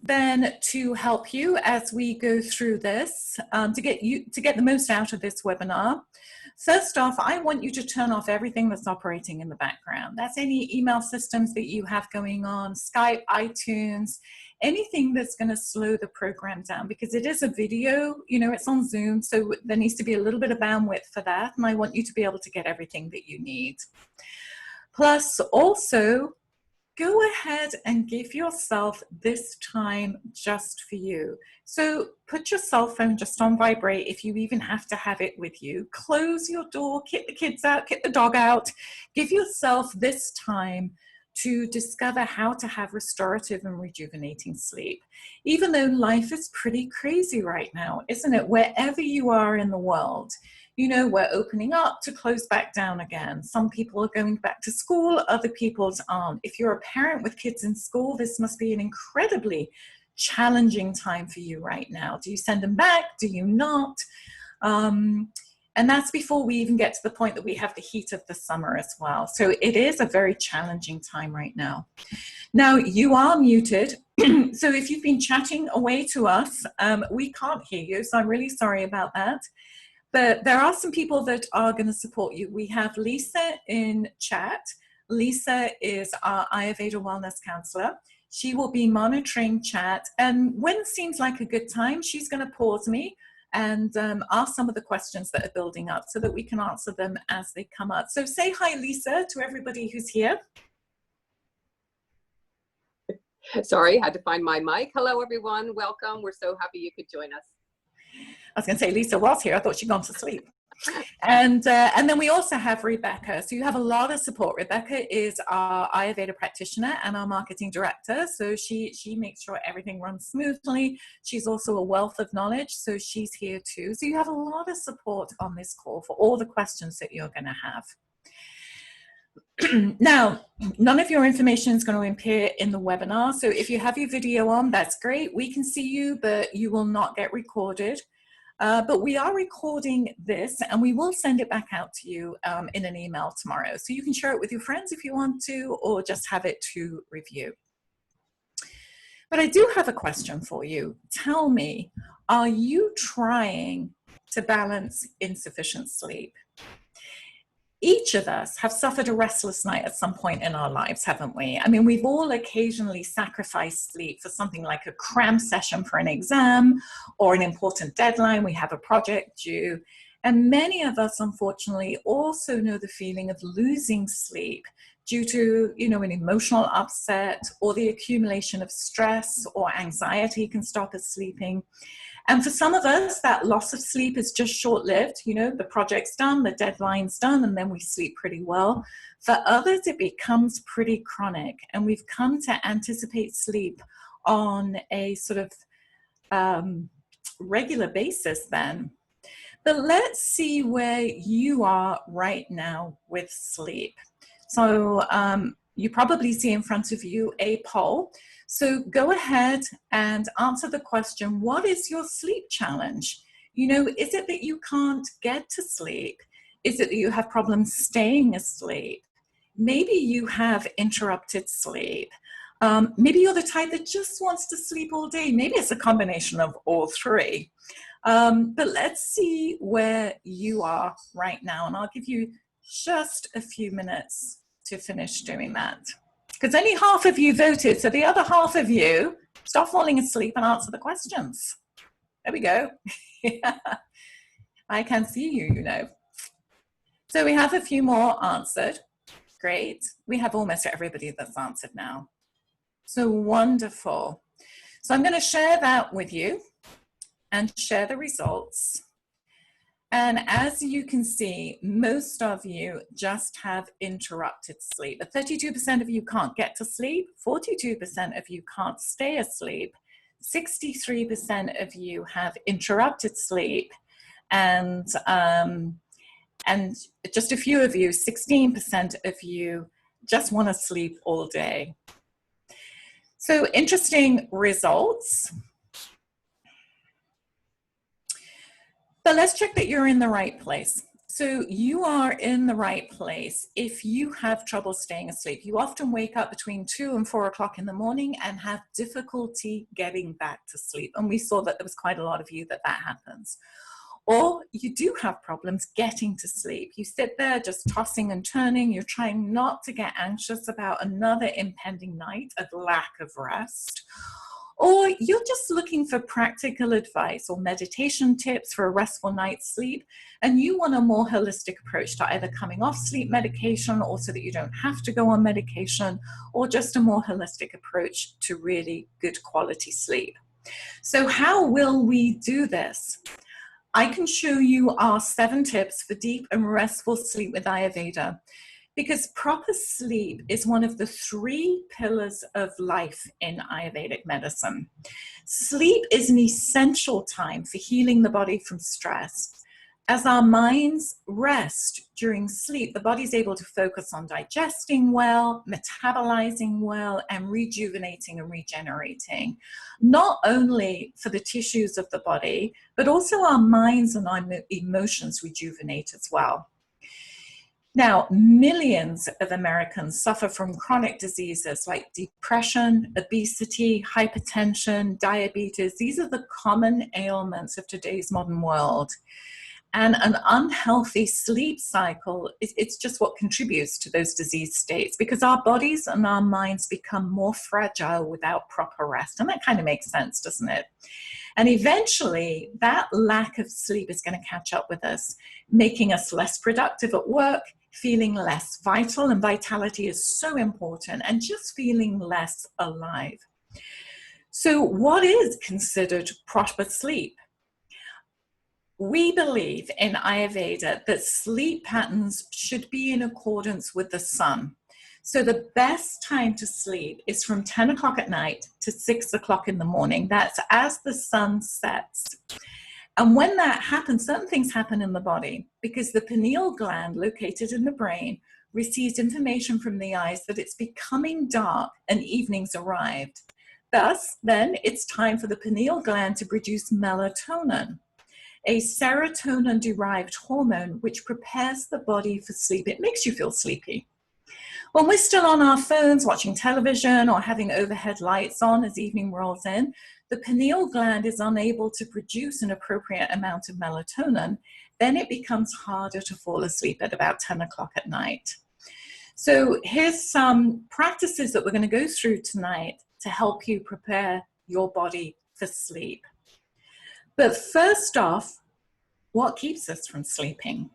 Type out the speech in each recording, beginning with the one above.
then to help you as we go through this, to get the most out of this webinar. First off, I want you to turn off everything that's operating in the background. That's any email systems that you have going on, Skype, iTunes, anything that's going to slow the program down, because it is a video, you know, it's on Zoom, so there needs to be a little bit of bandwidth for that, and I want you to be able to get everything that you need. Plus, also, go ahead and give yourself this time just for you. So put your cell phone just on vibrate if you even have to have it with you. Close your door, kick the kids out, kick the dog out. Give yourself this time to discover how to have restorative and rejuvenating sleep. Even though life is pretty crazy right now, isn't it? Wherever you are in the world, you know, we're opening up to close back down again. Some people are going back to school, other people aren't. If you're a parent with kids in school, this must be an incredibly challenging time for you right now. Do you send them back? Do you not? And that's before we even get to the point that we have the heat of the summer as well. So it is a very challenging time right now. Now, you are muted. So if you've been chatting away to us, we can't hear you. So I'm really sorry about that. But there are some people that are going to support you. We have Lisa in chat. Lisa is our Ayurveda wellness counselor. She will be monitoring chat. And when it seems like a good time, she's going to pause me and ask some of the questions that are building up so that we can answer them as they come up. So say hi, Lisa, to everybody who's here. Sorry, had to find my mic. Hello, everyone. Welcome. We're so happy you could join us. I was going to say Lisa was here. I thought she'd gone to sleep. And then we also have Rebecca. So you have a lot of support. Rebecca is our Ayurveda practitioner and our marketing director. So she makes sure everything runs smoothly. She's also a wealth of knowledge. So she's here too. So you have a lot of support on this call for all the questions that you're going to have. Now, none of your information is going to appear in the webinar. So if you have your video on, that's great. We can see you, but you will not get recorded. But we are recording this and we will send it back out to you in an email tomorrow. So you can share it with your friends if you want to, or just have it to review. But I do have a question for you. Tell me, are you trying to balance insufficient sleep? Each of us have suffered a restless night at some point in our lives, haven't we? I mean, we've all occasionally sacrificed sleep for something like a cram session for an exam or an important deadline. We have a project due. And many of us, unfortunately, also know the feeling of losing sleep due to, you know, an emotional upset or the accumulation of stress or anxiety can stop us sleeping. And for some of us, that loss of sleep is just short-lived. You know, the project's done, the deadline's done, and then we sleep pretty well. For others, it becomes pretty chronic, and we've come to anticipate sleep on a sort of regular basis then. But let's see where you are right now with sleep. So you probably see in front of you a poll. So go ahead and answer the question, what is your sleep challenge? You know, is it that you can't get to sleep? Is it that you have problems staying asleep? Maybe you have interrupted sleep. Maybe you're the type that just wants to sleep all day. Maybe it's a combination of all three. But let's see where you are right now. And I'll give you just a few minutes to finish doing that. Because only half of you voted, so the other half of you, stop falling asleep and answer the questions. There we go. I can see you, you know. So we have a few more answered. Great. We have almost everybody that's answered now. So wonderful. So I'm going to share that with you and share the results. And as you can see, most of you just have interrupted sleep. 32% of you can't get to sleep, 42% of you can't stay asleep, 63% of you have interrupted sleep, and just a few of you, 16% of you, just want to sleep all day. So interesting results. But let's check that you're in the right place. So you are in the right place. If you have trouble staying asleep, you often wake up between 2 and 4 o'clock in the morning and have difficulty getting back to sleep. And we saw that there was quite a lot of you that happens. Or you do have problems getting to sleep. You sit there just tossing and turning. You're trying not to get anxious about another impending night of lack of rest. Or you're just looking for practical advice or meditation tips for a restful night's sleep, and you want a more holistic approach to either coming off sleep medication or so that you don't have to go on medication, or just a more holistic approach to really good quality sleep. So how will we do this? I can show you our 7 tips for deep and restful sleep with Ayurveda, because proper sleep is one of the 3 pillars of life in Ayurvedic medicine. Sleep is an essential time for healing the body from stress. As our minds rest during sleep, the body's able to focus on digesting well, metabolizing well, and rejuvenating and regenerating, not only for the tissues of the body, but also our minds and our emotions rejuvenate as well. Now, millions of Americans suffer from chronic diseases like depression, obesity, hypertension, diabetes. These are the common ailments of today's modern world. And an unhealthy sleep cycle, it's just what contributes to those disease states, because our bodies and our minds become more fragile without proper rest. And that kind of makes sense, doesn't it? And eventually, that lack of sleep is going to catch up with us, making us less productive at work, feeling less vital, and vitality is so important, and just feeling less alive. So what is considered proper sleep? We believe in Ayurveda that sleep patterns should be in accordance with the sun. So the best time to sleep is from 10 o'clock at night to 6 o'clock in the morning. That's as the sun sets. And when that happens, certain things happen in the body, because the pineal gland located in the brain receives information from the eyes that it's becoming dark and evening's arrived. Thus, then it's time for the pineal gland to produce melatonin, a serotonin-derived hormone which prepares the body for sleep. It makes you feel sleepy. When we're still on our phones, watching television, or having overhead lights on as evening rolls in, the pineal gland is unable to produce an appropriate amount of melatonin. Then it becomes harder to fall asleep at about 10 o'clock at night. So here's some practices that we're going to go through tonight to help you prepare your body for sleep. But first off, what keeps us from sleeping?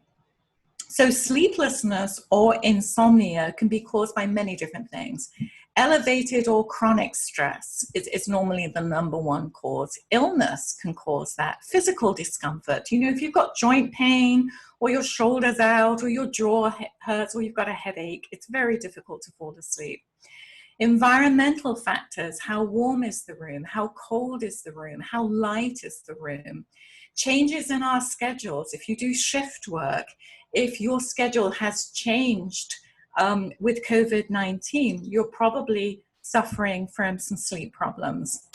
So sleeplessness or insomnia can be caused by many different things. Elevated or chronic stress is normally the #1 cause. Illness can cause that. Physical discomfort. You know, if you've got joint pain, or your shoulder's out, or your jaw hurts, or you've got a headache, it's very difficult to fall asleep. Environmental factors. How warm is the room? How cold is the room? How light is the room? Changes in our schedules. If you do shift work, if your schedule has changed with COVID-19, you're probably suffering from some sleep problems.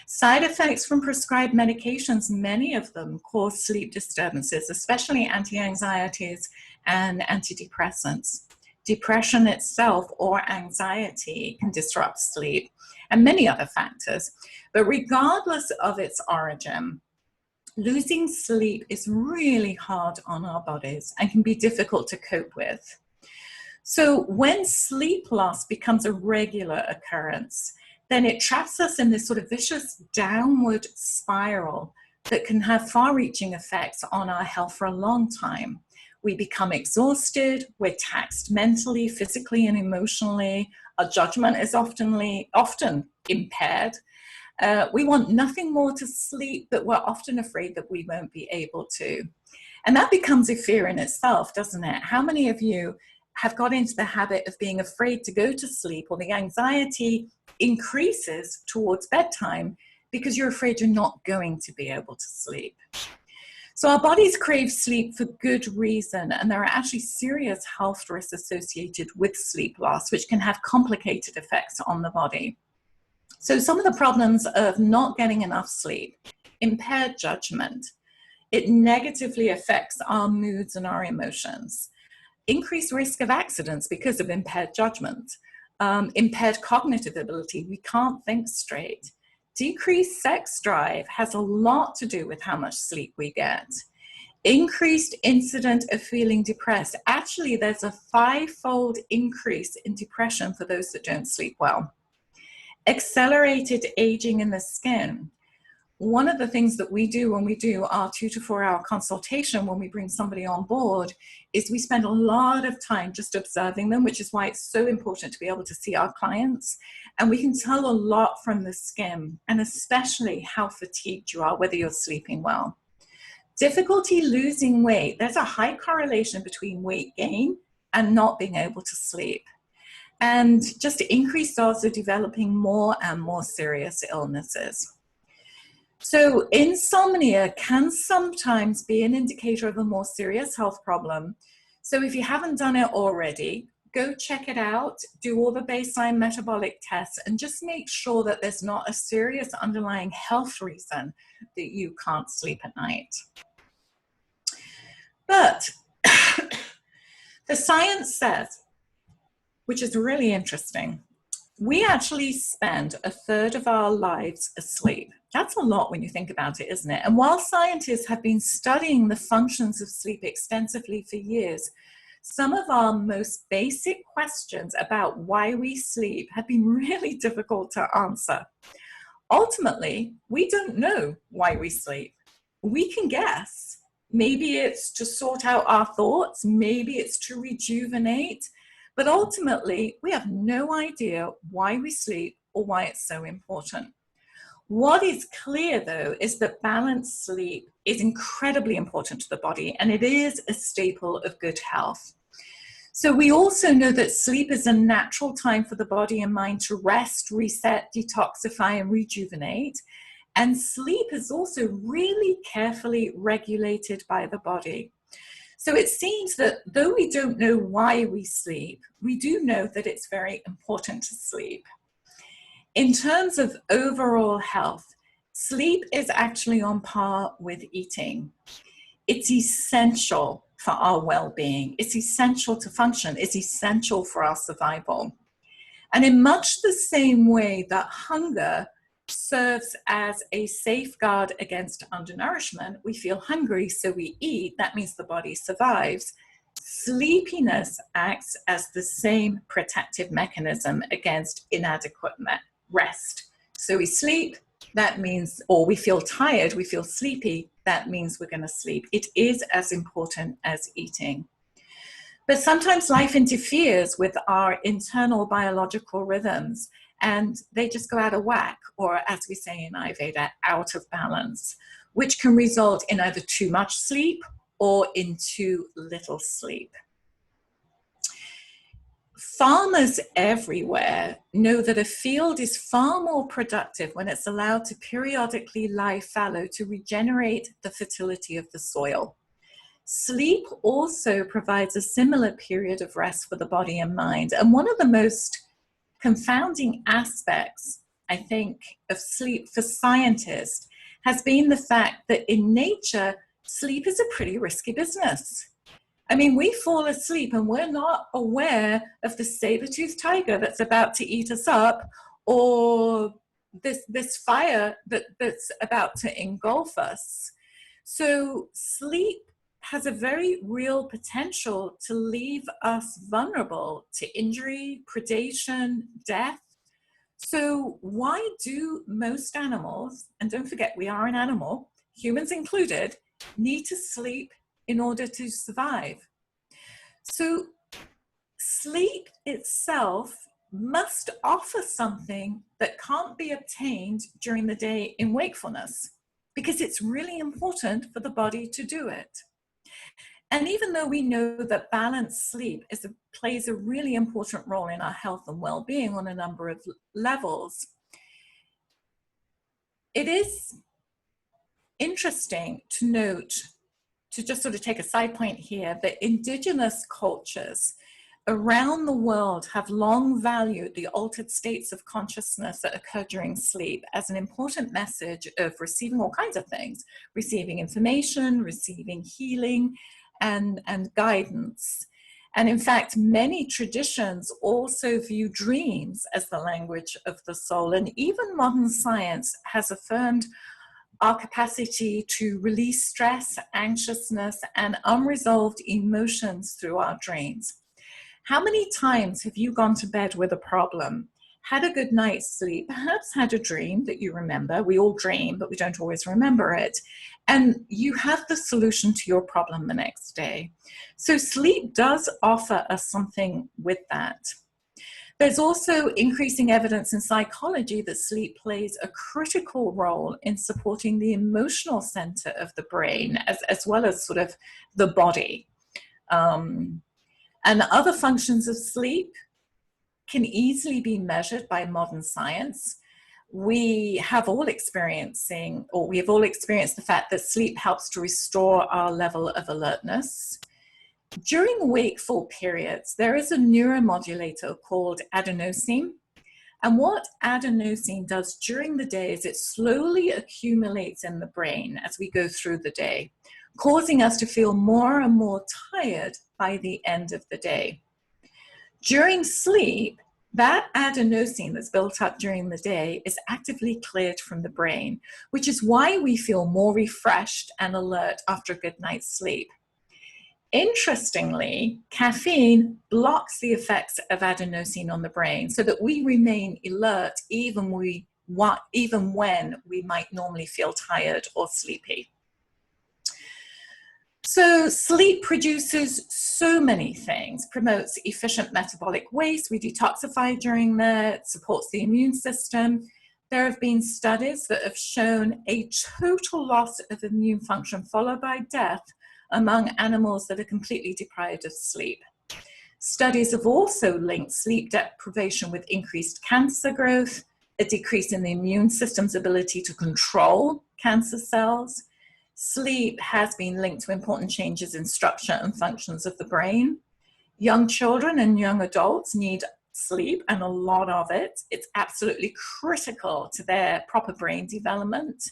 Side effects from prescribed medications, many of them cause sleep disturbances, especially anti-anxieties and antidepressants. Depression itself or anxiety can disrupt sleep, and many other factors. But regardless of its origin, losing sleep is really hard on our bodies and can be difficult to cope with. So when sleep loss becomes a regular occurrence, then it traps us in this sort of vicious downward spiral that can have far-reaching effects on our health for a long time. We become exhausted, we're taxed mentally, physically, and emotionally. Our judgment is often impaired. We want nothing more to sleep, but we're often afraid that we won't be able to. And that becomes a fear in itself, doesn't it? How many of you have got into the habit of being afraid to go to sleep, or the anxiety increases towards bedtime because you're afraid you're not going to be able to sleep? So our bodies crave sleep for good reason, and there are actually serious health risks associated with sleep loss, which can have complicated effects on the body. So some of the problems of not getting enough sleep: impaired judgment, It negatively affects our moods and our emotions. Increased risk of accidents because of impaired judgment, impaired cognitive ability, we can't think straight. Decreased sex drive has a lot to do with how much sleep we get. Increased incident of feeling depressed. Actually, there's a 5-fold increase in depression for those that don't sleep well. Accelerated aging in the skin. One of the things that we do when we do our 2 to 4 hour consultation, when we bring somebody on board, is we spend a lot of time just observing them, which is why it's so important to be able to see our clients. And we can tell a lot from the skin, and especially how fatigued you are, whether you're sleeping well. Difficulty losing weight. There's a high correlation between weight gain and not being able to sleep. And just increased odds of developing more and more serious illnesses. So insomnia can sometimes be an indicator of a more serious health problem. So if you haven't done it already, go check it out, do all the baseline metabolic tests, and just make sure that there's not a serious underlying health reason that you can't sleep at night. But the science says, which is really interesting, we actually spend a third of our lives asleep. That's a lot when you think about it, isn't it? And while scientists have been studying the functions of sleep extensively for years, some of our most basic questions about why we sleep have been really difficult to answer. Ultimately, we don't know why we sleep. We can guess. Maybe it's to sort out our thoughts, maybe it's to rejuvenate, but ultimately, we have no idea why we sleep or why it's so important. What is clear, though, is that balanced sleep is incredibly important to the body, and it is a staple of good health. So we also know that sleep is a natural time for the body and mind to rest, reset, detoxify, and rejuvenate. And sleep is also really carefully regulated by the body. So it seems that though we don't know why we sleep, we do know that it's very important to sleep. In terms of overall health, sleep is actually on par with eating. It's essential for our well-being. It's essential to function. It's essential for our survival. And in much the same way that hunger serves as a safeguard against undernourishment, we feel hungry, so we eat. That means the body survives. Sleepiness acts as the same protective mechanism against inadequate rest. So we sleep, that means, or we feel tired, we feel sleepy, that means we're going to sleep. It is as important as eating. But sometimes life interferes with our internal biological rhythms, and they just go out of whack, or as we say in Ayurveda, out of balance, which can result in either too much sleep or in too little sleep. Farmers everywhere know that a field is far more productive when it's allowed to periodically lie fallow to regenerate the fertility of the soil. Sleep also provides a similar period of rest for the body and mind. And one of the most confounding aspects, I think, of sleep for scientists has been the fact that in nature, sleep is a pretty risky business. I mean, we fall asleep and we're not aware of the saber-toothed tiger that's about to eat us up, or this fire that's about to engulf us. So sleep has a very real potential to leave us vulnerable to injury, predation, death. So why do most animals, and don't forget we are an animal, humans included, need to sleep in order to survive? So sleep itself must offer something that can't be obtained during the day in wakefulness, because it's really important for the body to do it. And even though we know that balanced sleep plays a really important role in our health and well-being on a number of levels, it is interesting to note, to just sort of take a side point here, that indigenous cultures around the world have long valued the altered states of consciousness that occur during sleep as an important message of receiving all kinds of things, receiving information, receiving healing, and guidance. And in fact, many traditions also view dreams as the language of the soul. And even modern science has affirmed our capacity to release stress, anxiousness, and unresolved emotions through our dreams. How many times have you gone to bed with a problem, had a good night's sleep, perhaps had a dream that you remember? We all dream, but we don't always remember it. And you have the solution to your problem the next day. So sleep does offer us something with that. There's also increasing evidence in psychology that sleep plays a critical role in supporting the emotional center of the brain, as well as sort of the body. And other functions of sleep can easily be measured by modern science. We have all experienced the fact that sleep helps to restore our level of alertness. During wakeful periods, there is a neuromodulator called adenosine. And what adenosine does during the day is it slowly accumulates in the brain as we go through the day, causing us to feel more and more tired by the end of the day. During sleep, that adenosine that's built up during the day is actively cleared from the brain, which is why we feel more refreshed and alert after a good night's sleep. Interestingly, caffeine blocks the effects of adenosine on the brain so that we remain alert even when we might normally feel tired or sleepy. So sleep produces so many things, promotes efficient metabolic waste, we detoxify during that, supports the immune system. There have been studies that have shown a total loss of immune function followed by death among animals that are completely deprived of sleep. Studies have also linked sleep deprivation with increased cancer growth, a decrease in the immune system's ability to control cancer cells. Sleep has been linked to important changes in structure and functions of the brain. Young children and young adults need sleep, and a lot of it. It's absolutely critical to their proper brain development.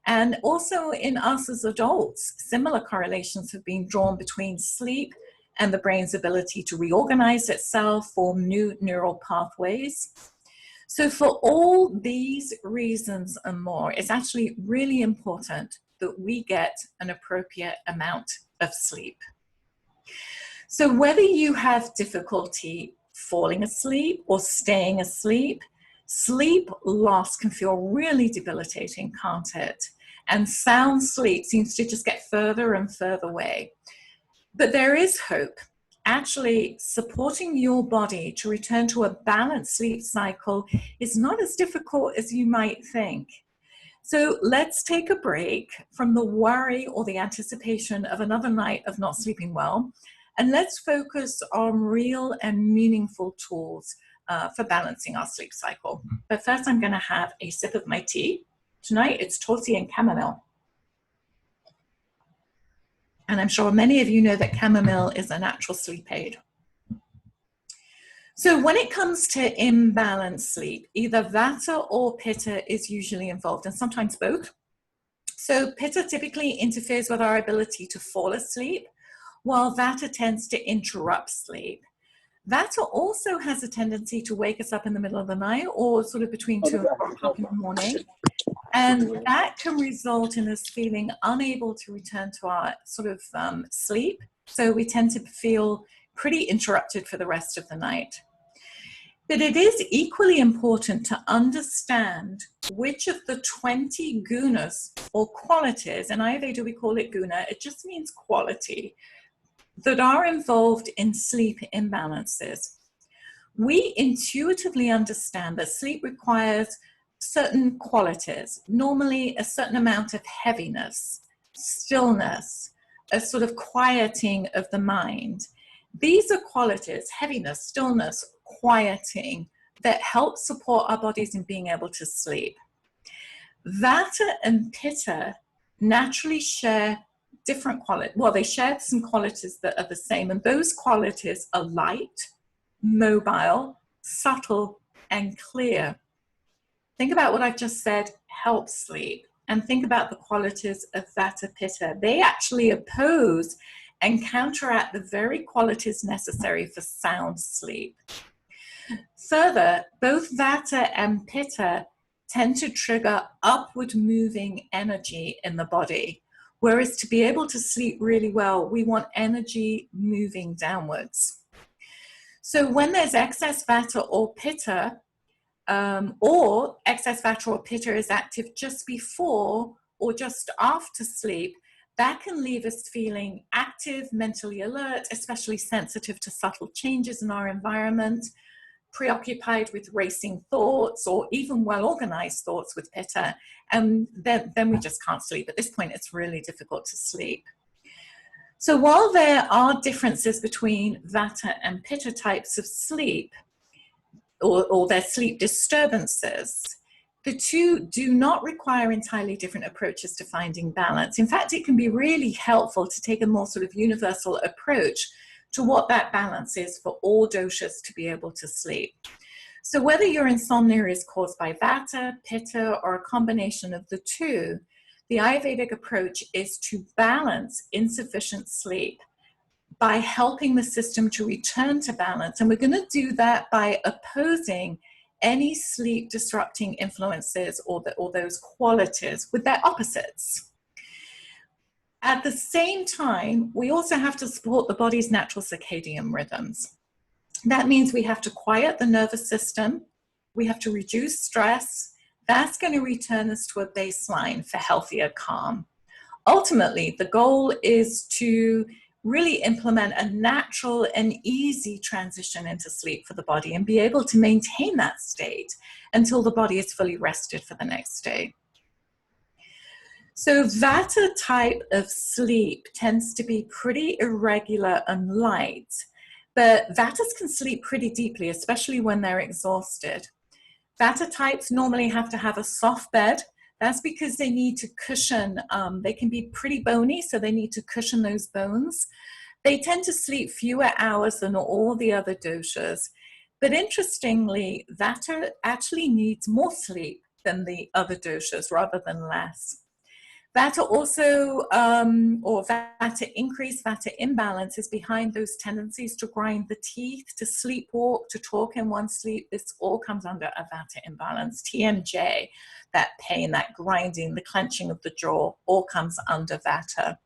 And also in us as adults, similar correlations have been drawn between sleep and the brain's ability to reorganize itself, form new neural pathways. So for all these reasons and more, it's actually really important that we get an appropriate amount of sleep. So whether you have difficulty falling asleep or staying asleep, sleep loss can feel really debilitating, can't it? And sound sleep seems to just get further and further away. But there is hope. Actually, supporting your body to return to a balanced sleep cycle is not as difficult as you might think. So let's take a break from the worry or the anticipation of another night of not sleeping well, and let's focus on real and meaningful tools for balancing our sleep cycle. But first, I'm going to have a sip of my tea. Tonight, it's Tulsi and chamomile. And I'm sure many of you know that chamomile is a natural sleep aid. So when it comes to imbalanced sleep, either vata or pitta is usually involved, and sometimes both. So pitta typically interferes with our ability to fall asleep, while vata tends to interrupt sleep. Vata also has a tendency to wake us up in the middle of the night or sort of between 2 and 4 o'clock in the morning. And that can result in us feeling unable to return to our sort of sleep. So we tend to feel pretty interrupted for the rest of the night. But it is equally important to understand which of the 20 gunas or qualities, in Ayurveda we call it guna, it just means quality, that are involved in sleep imbalances. We intuitively understand that sleep requires certain qualities, normally a certain amount of heaviness, stillness, a sort of quieting of the mind. These are qualities, heaviness, stillness, quieting, that help support our bodies in being able to sleep. Vata and pitta naturally share different qualities. Well, they share some qualities that are the same, and those qualities are light, mobile, subtle, and clear. Think about what I've just said, help sleep, and think about the qualities of Vata Pitta. They actually oppose and counteract the very qualities necessary for sound sleep. Further, both Vata and Pitta tend to trigger upward moving energy in the body, whereas to be able to sleep really well, we want energy moving downwards. So when there's excess Vata or Pitta, or excess Vata or Pitta is active just before or just after sleep, that can leave us feeling active, mentally alert, especially sensitive to subtle changes in our environment, preoccupied with racing thoughts, or even well-organized thoughts with Pitta, and then we just can't sleep. At this point, it's really difficult to sleep. So while there are differences between Vata and Pitta types of sleep, or their sleep disturbances, the two do not require entirely different approaches to finding balance. In fact, it can be really helpful to take a more sort of universal approach to what that balance is for all doshas to be able to sleep. So whether your insomnia is caused by Vata, Pitta, or a combination of the two, the Ayurvedic approach is to balance insufficient sleep by helping the system to return to balance. And we're going to do that by opposing any sleep disrupting influences or those qualities with their opposites. At the same time, we also have to support the body's natural circadian rhythms. That means we have to quiet the nervous system, we have to reduce stress. That's going to return us to a baseline for healthier calm. Ultimately, the goal is to really implement a natural and easy transition into sleep for the body and be able to maintain that state until the body is fully rested for the next day. So Vata type of sleep tends to be pretty irregular and light, but Vatas can sleep pretty deeply, especially when they're exhausted. Vata types normally have to have a soft bed. That's because they need to cushion, they can be pretty bony, so they need to cushion those bones. They tend to sleep fewer hours than all the other doshas. But interestingly, Vata actually needs more sleep than the other doshas rather than less. Vata also, or Vata increase, Vata imbalance is behind those tendencies to grind the teeth, to sleepwalk, to talk in one sleep. This all comes under a Vata imbalance. TMJ, that pain, that grinding, the clenching of the jaw, all comes under Vata.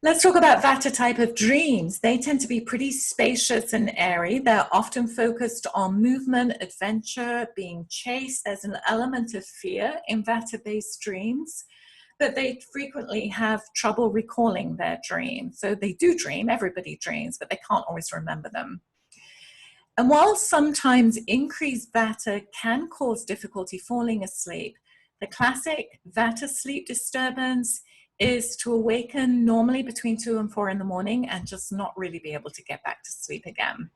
Let's talk about Vata type of dreams. They tend to be pretty spacious and airy. They're often focused on movement, adventure, being chased. There's an element of fear in Vata-based dreams, but they frequently have trouble recalling their dreams. So they do dream, everybody dreams, but they can't always remember them. And while sometimes increased Vata can cause difficulty falling asleep, the classic Vata sleep disturbance is to awaken normally between 2 and 4 in the morning and just not really be able to get back to sleep again.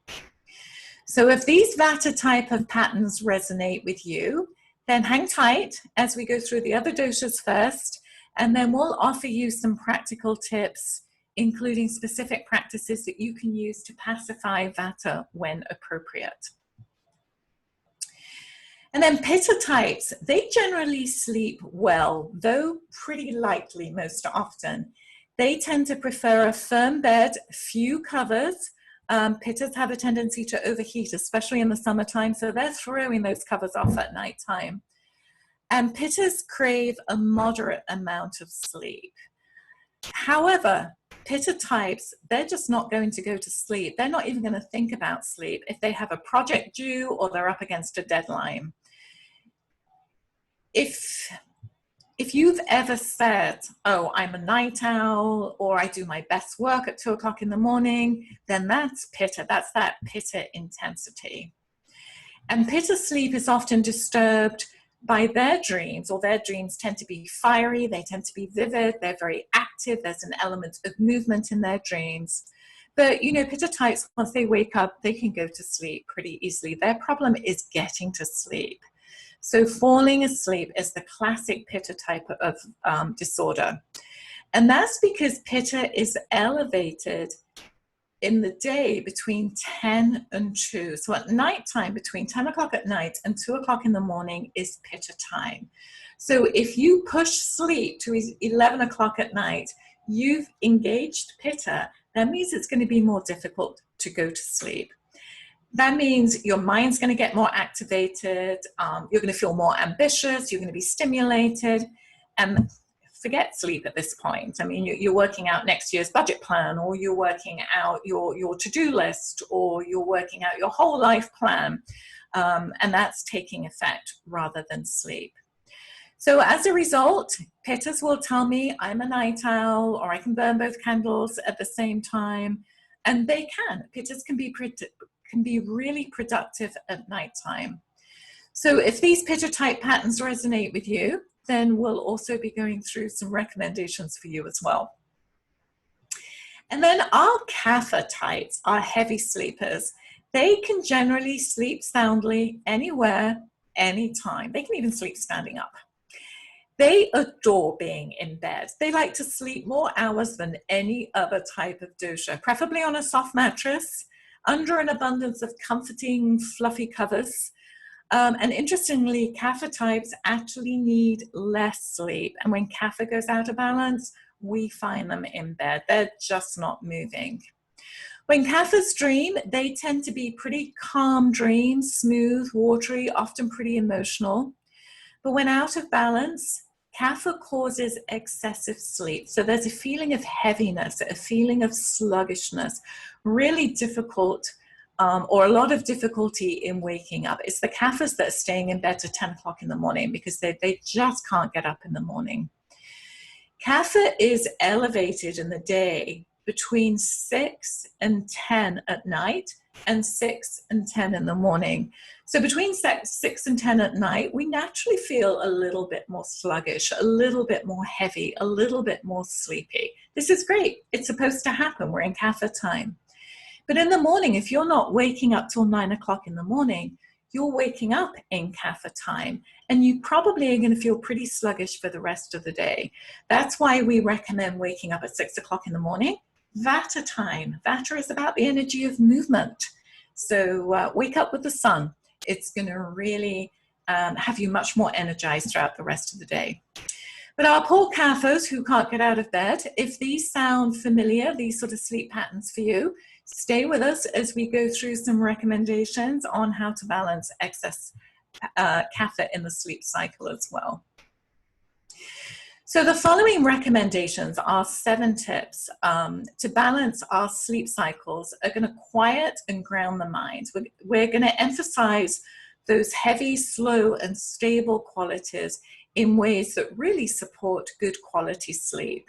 So if these Vata type of patterns resonate with you, then hang tight as we go through the other doshas first, and then we'll offer you some practical tips, including specific practices that you can use to pacify Vata when appropriate. And then Pitta types, they generally sleep well, though pretty lightly most often. They tend to prefer a firm bed, few covers. Pittas have a tendency to overheat, especially in the summertime, so they're throwing those covers off at nighttime. And Pittas crave a moderate amount of sleep. However, Pitta types, they're just not going to go to sleep. They're not even going to think about sleep if they have a project due or they're up against a deadline. If you've ever said, oh, I'm a night owl, or I do my best work at 2 o'clock in the morning, then that's Pitta. That's that Pitta intensity. And Pitta sleep is often disturbed by their dreams, or their dreams tend to be fiery, they tend to be vivid, they're very active, there's an element of movement in their dreams. But, you know, Pitta types, once they wake up, they can go to sleep pretty easily. Their problem is getting to sleep. So falling asleep is the classic Pitta type of disorder. And that's because pitta is elevated in the day between 10 and 2. So at nighttime, between 10 o'clock at night and 2 o'clock in the morning is pitta time. So if you push sleep to 11 o'clock at night, you've engaged pitta. That means it's going to be more difficult to go to sleep. That means your mind's going to get more activated. You're going to feel more ambitious. You're going to be stimulated. And forget sleep at this point. I mean, you're working out next year's budget plan, or you're working out your to-do list, or you're working out your whole life plan. And that's taking effect rather than sleep. So as a result, pittas will tell me I'm a night owl, or I can burn both candles at the same time. And they can. Pittas can be really productive at nighttime. So if these pitta type patterns resonate with you, then we'll also be going through some recommendations for you as well. And then our kapha types are heavy sleepers. They can generally sleep soundly anywhere, anytime. They can even sleep standing up. They adore being in bed. They like to sleep more hours than any other type of dosha, preferably on a soft mattress, under an abundance of comforting, fluffy covers. And interestingly, kapha types actually need less sleep. And when kapha goes out of balance, we find them in bed. They're just not moving. When kaphas dream, they tend to be pretty calm dreams, smooth, watery, often pretty emotional. But when out of balance, kapha causes excessive sleep. So there's a feeling of heaviness, a feeling of sluggishness, really difficult, or a lot of difficulty in waking up. It's the kaphas that are staying in bed to 10 o'clock in the morning because they just can't get up in the morning. Kapha is elevated in the day between 6 and 10 at night and 6 and 10 in the morning. So between 6 and 10 at night, we naturally feel a little bit more sluggish, a little bit more heavy, a little bit more sleepy. This is great. It's supposed to happen. We're in kapha time. But in the morning, if you're not waking up till 9 o'clock in the morning, you're waking up in kapha time, and you probably are going to feel pretty sluggish for the rest of the day. That's why we recommend waking up at 6 o'clock in the morning. Vata time. Vata is about the energy of movement. So wake up with the sun. It's going to really have you much more energized throughout the rest of the day. But our poor kaphas who can't get out of bed, if these sound familiar, these sort of sleep patterns for you, stay with us as we go through some recommendations on how to balance excess kapha in the sleep cycle as well. So the following recommendations are 7 tips to balance our sleep cycles, are going to quiet and ground the mind. We're going to emphasize those heavy, slow, and stable qualities in ways that really support good quality sleep.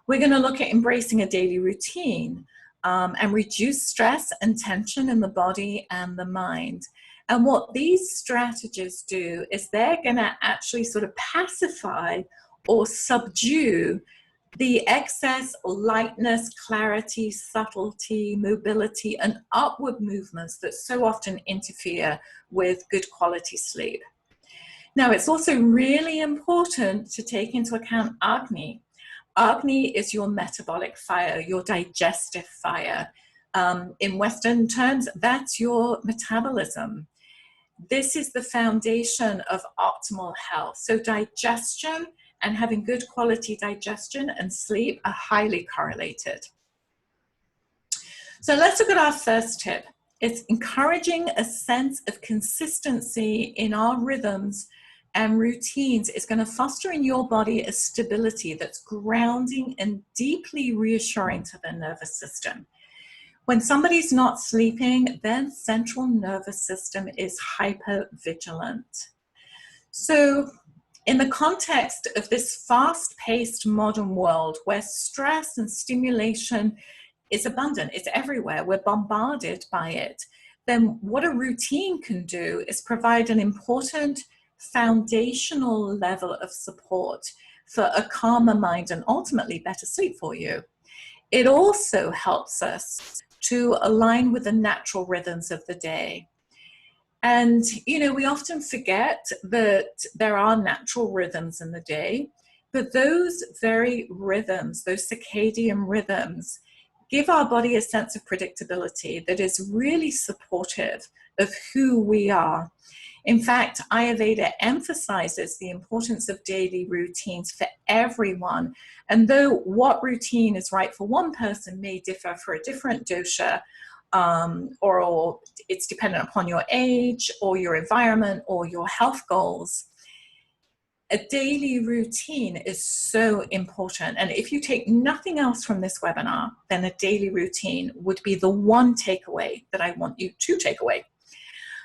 We're going to look at embracing a daily routine and reduce stress and tension in the body and the mind. And what these strategies do is they're going to actually sort of pacify or subdue the excess lightness, clarity, subtlety, mobility, and upward movements that so often interfere with good quality sleep. Now, it's also really important to take into account Agni. Agni is your metabolic fire, your digestive fire. In Western terms, that's your metabolism. This is the foundation of optimal health. So digestion and having good quality digestion and sleep are highly correlated. So let's look at our first tip. It's encouraging a sense of consistency in our rhythms and routines. Is going to foster in your body a stability that's grounding and deeply reassuring to the nervous system. When somebody's not sleeping, their central nervous system is hypervigilant. So in the context of this fast-paced modern world where stress and stimulation is abundant, it's everywhere, we're bombarded by it, then what a routine can do is provide an important foundational level of support for a calmer mind and ultimately better sleep for you. It also helps us to align with the natural rhythms of the day. And, you know, we often forget that there are natural rhythms in the day, But those very rhythms, those circadian rhythms, give our body a sense of predictability that is really supportive of who we are. In fact, Ayurveda emphasizes the importance of daily routines for everyone. And though what routine is right for one person may differ for a different dosha, or it's dependent upon your age or your environment or your health goals, a daily routine is so important. And if you take nothing else from this webinar, then a daily routine would be the one takeaway that I want you to take away.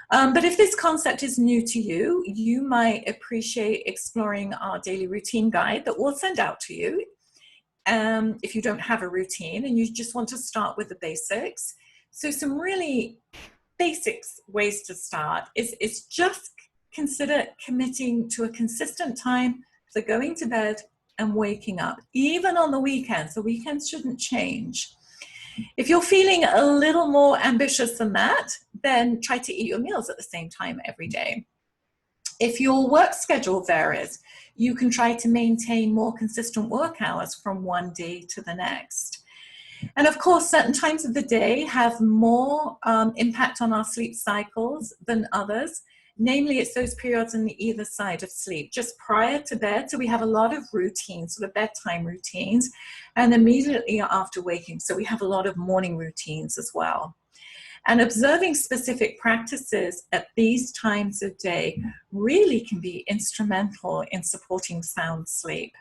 But if this concept is new to you, you might appreciate exploring our daily routine guide that we'll send out to you. If you don't have a routine and you just want to start with the basics. So some really basic ways to start is just consider committing to a consistent time for going to bed and waking up, even on the weekends. The weekends shouldn't change. If you're feeling a little more ambitious than that, then try to eat your meals at the same time every day. If your work schedule varies, you can try to maintain more consistent work hours from one day to the next. And of course, certain times of the day have more impact on our sleep cycles than others. Namely, it's those periods on the either side of sleep, just prior to bed. So we have a lot of routines, sort of bedtime routines, and immediately after waking. So we have a lot of morning routines as well. And observing specific practices at these times of day really can be instrumental in supporting sound sleep.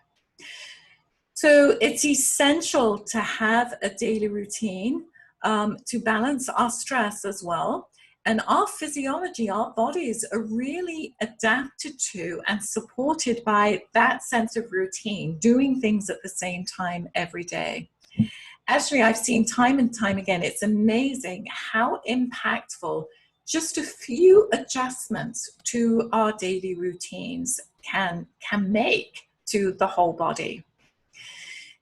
So it's essential to have a daily routine to balance our stress as well. And our physiology, our bodies are really adapted to and supported by that sense of routine, doing things at the same time every day. Actually, I've seen time and time again, it's amazing how impactful just a few adjustments to our daily routines can make to the whole body.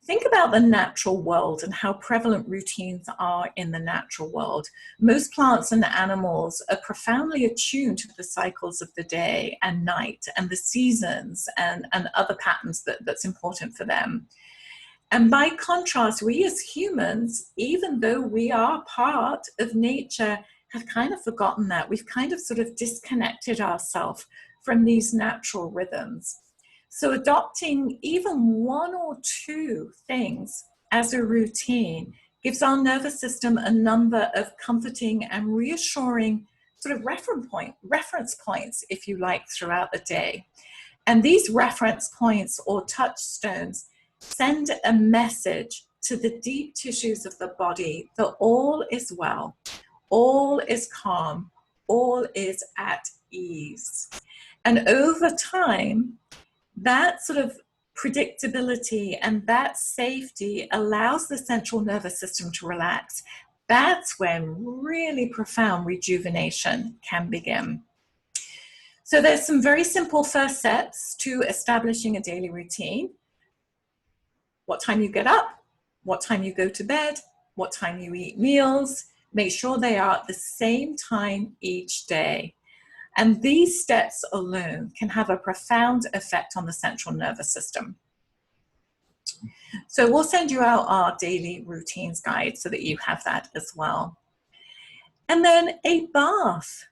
Think about the natural world and how prevalent routines are in the natural world. Most plants and animals are profoundly attuned to the cycles of the day and night and the seasons and other patterns that's important for them. And by contrast, we as humans, even though we are part of nature, have kind of forgotten that. We've kind of sort of disconnected ourselves from these natural rhythms. So adopting even one or two things as a routine gives our nervous system a number of comforting and reassuring sort of reference points, if you like, throughout the day. And these reference points or touchstones send a message to the deep tissues of the body that all is well, all is calm, all is at ease. And over time, that sort of predictability and that safety allows the central nervous system to relax. That's when really profound rejuvenation can begin. So there's some very simple first steps to establishing a daily routine. What time you get up, what time you go to bed, what time you eat meals. Make sure they are at the same time each day. And these steps alone can have a profound effect on the central nervous system. So we'll send you out our daily routines guide so that you have that as well. And then a bath.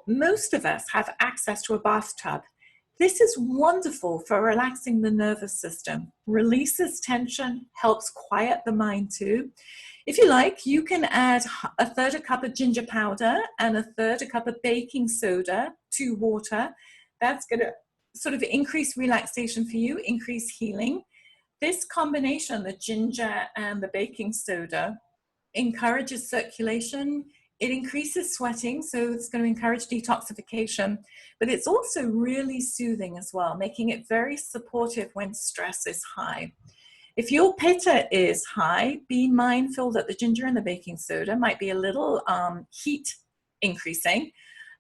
Most of us have access to a bathtub. This is wonderful for relaxing the nervous system, releases tension, helps quiet the mind too. If you like, you can add 1/3 cup of ginger powder and 1/3 cup of baking soda to water. That's going to sort of increase relaxation for you, increase healing. This combination, the ginger and the baking soda, encourages circulation. It increases sweating, so it's going to encourage detoxification, but it's also really soothing as well, making it very supportive when stress is high. If your pitta is high, be mindful that the ginger and the baking soda might be a little heat increasing,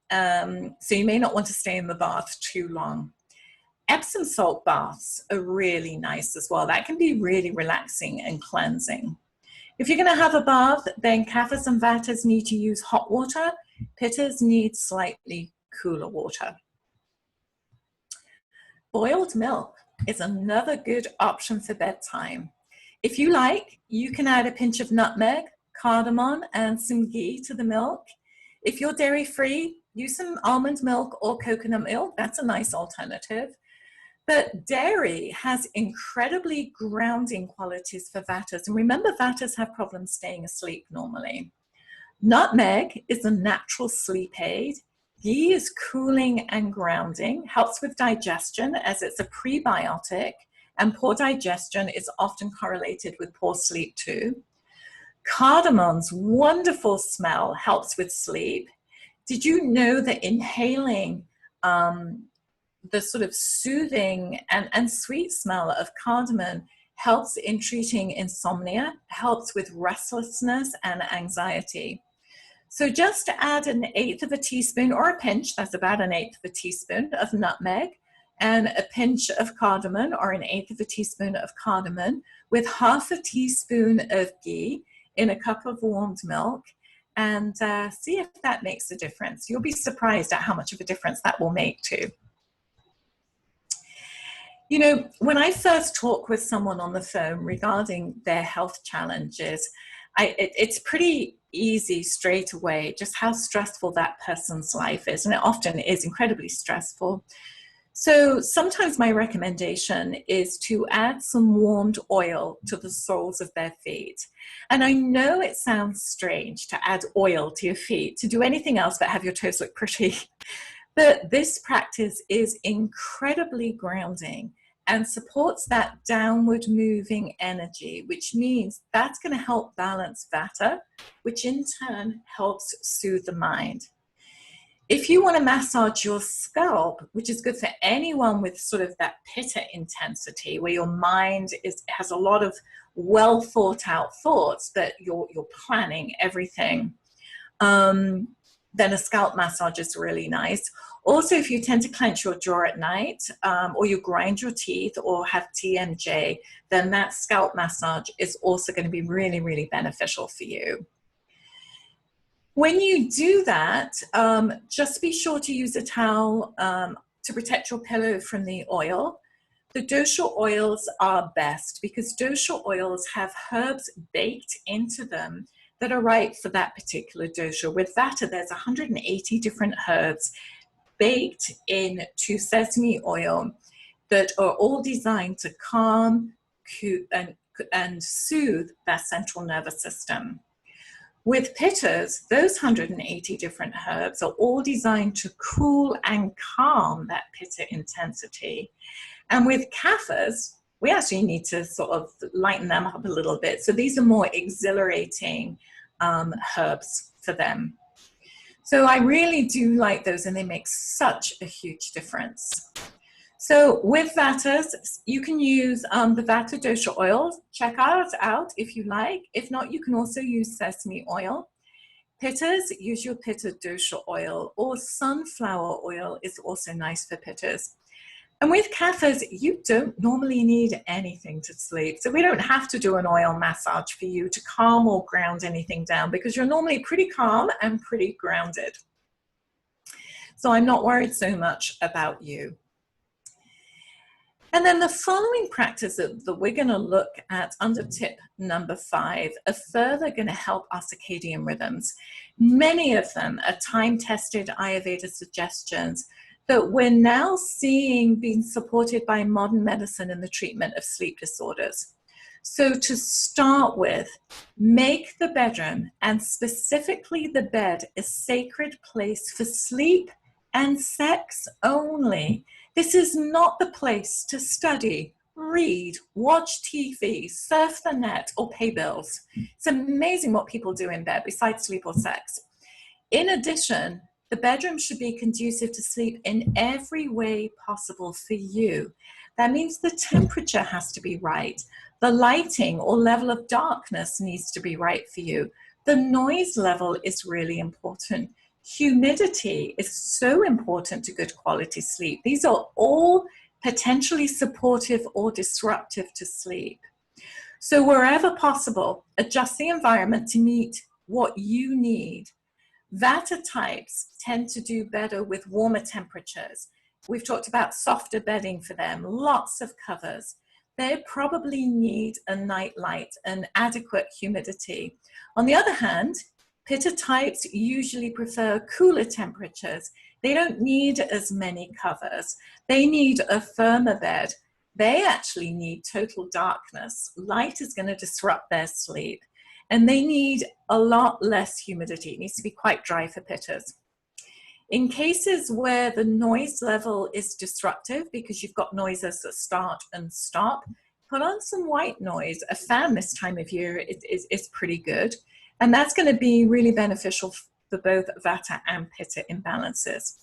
so you may not want to stay in the bath too long. Epsom salt baths are really nice as well. That can be really relaxing and cleansing. If you're going to have a bath, then kaphas and vatas need to use hot water. Pittas need slightly cooler water. Boiled milk. is another good option for bedtime. If you like, you can add a pinch of nutmeg, cardamom, and some ghee to the milk. If you're dairy-free, use some almond milk or coconut milk. That's a nice alternative. But dairy has incredibly grounding qualities for Vatas. And remember, Vatas have problems staying asleep normally. Nutmeg is a natural sleep aid. Ghee is cooling and grounding, helps with digestion as it's a prebiotic, and poor digestion is often correlated with poor sleep too. Cardamom's wonderful smell helps with sleep. Did you know that inhaling the sort of soothing and sweet smell of cardamom helps in treating insomnia, helps with restlessness and anxiety? So just add 1/8 of a teaspoon or a pinch, that's about 1/8 of a teaspoon of nutmeg, and a pinch of cardamom or 1/8 of a teaspoon of cardamom with 1/2 a teaspoon of ghee in a cup of warmed milk, and see if that makes a difference. You'll be surprised at how much of a difference that will make too. You know, when I first talk with someone on the phone regarding their health challenges, it's pretty easy straight away just how stressful that person's life is, and it often is incredibly stressful. So sometimes my recommendation is to add some warmed oil to the soles of their feet. And I know it sounds strange to add oil to your feet, to do anything else but have your toes look pretty. But this practice is incredibly grounding and supports that downward moving energy, which means that's going to help balance Vata, which in turn helps soothe the mind. If you want to massage your scalp, which is good for anyone with sort of that pitta intensity, where your mind has a lot of well thought out thoughts, but you're planning everything, then a scalp massage is really nice. Also, if you tend to clench your jaw at night, or you grind your teeth or have TMJ, then that scalp massage is also going to be really, really beneficial for you. When you do that, just be sure to use a towel to protect your pillow from the oil. The dosha oils are best because dosha oils have herbs baked into them that are right for that particular dosha. With Vata, there's 180 different herbs baked into sesame oil that are all designed to calm and soothe that central nervous system. With pittas, those 180 different herbs are all designed to cool and calm that pitta intensity. And with kaphas, we actually need to sort of lighten them up a little bit. So these are more exhilarating herbs for them. So I really do like those, and they make such a huge difference. So with Vatas, you can use the Vata dosha oil. Check ours out if you like. If not, you can also use sesame oil. Pittas, use your pitta dosha oil, or sunflower oil is also nice for pittas. And with kaphas, you don't normally need anything to sleep. So we don't have to do an oil massage for you to calm or ground anything down, because you're normally pretty calm and pretty grounded. So I'm not worried so much about you. And then the following practice that we're going to look at under tip number 5 are further going to help our circadian rhythms. Many of them are time-tested Ayurveda suggestions that we're now seeing being supported by modern medicine in the treatment of sleep disorders. So to start with, make the bedroom, and specifically the bed, a sacred place for sleep and sex only. This is not the place to study, read, watch TV, surf the net, or pay bills. It's amazing what people do in bed besides sleep or sex. In addition, the bedroom should be conducive to sleep in every way possible for you. That means the temperature has to be right. The lighting or level of darkness needs to be right for you. The noise level is really important. Humidity is so important to good quality sleep. These are all potentially supportive or disruptive to sleep. So wherever possible, adjust the environment to meet what you need. Vata types tend to do better with warmer temperatures. We've talked about softer bedding for them, lots of covers. They probably need a night light and adequate humidity. On the other hand, Pitta types usually prefer cooler temperatures. They don't need as many covers. They need a firmer bed. They actually need total darkness. Light is going to disrupt their sleep. And they need a lot less humidity. It needs to be quite dry for Pittas. In cases where the noise level is disruptive, because you've got noises that start and stop, put on some white noise. A fan this time of year is pretty good. And that's going to be really beneficial for both Vata and Pitta imbalances.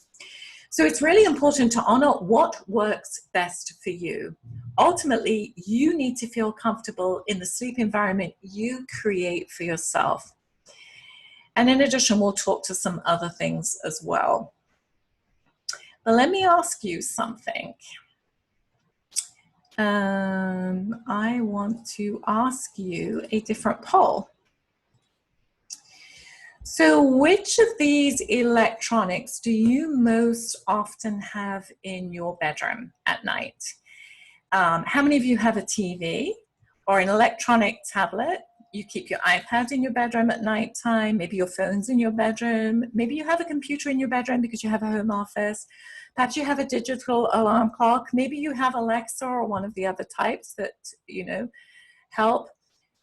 So it's really important to honor what works best for you. Ultimately, you need to feel comfortable in the sleep environment you create for yourself. And in addition, we'll talk to some other things as well. But let me ask you something. I want to ask you a different poll. So which of these electronics do you most often have in your bedroom at night? How many of you have a TV or an electronic tablet? You keep your iPad in your bedroom at nighttime, maybe your phone's in your bedroom, maybe you have a computer in your bedroom because you have a home office, perhaps you have a digital alarm clock, maybe you have Alexa or one of the other types that, you know, help.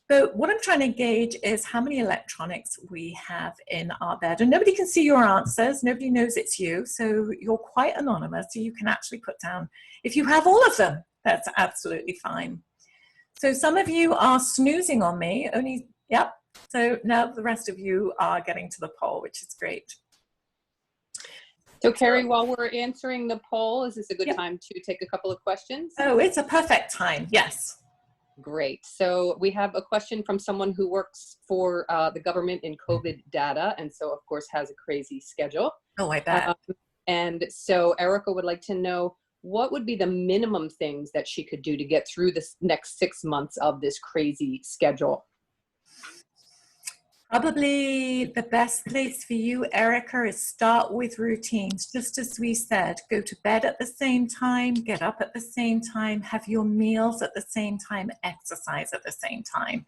But what I'm trying to gauge is how many electronics we have in our bed. And nobody can see your answers. Nobody knows it's you. So you're quite anonymous. So you can actually put down, if you have all of them, that's absolutely fine. So some of you are snoozing on me. Only, yep. So now the rest of you are getting to the poll, which is great. So Carrie, while we're answering the poll, is this a good time to take a couple of questions? Oh, it's a perfect time. Yes. Great. So we have a question from someone who works for the government in COVID data, and so of course has a crazy schedule. Oh, I bet. And so Erica would like to know, what would be the minimum things that she could do to get through this next 6 months of this crazy schedule? Probably the best place for you, Erica, is start with routines. Just as we said, go to bed at the same time, get up at the same time, have your meals at the same time, exercise at the same time.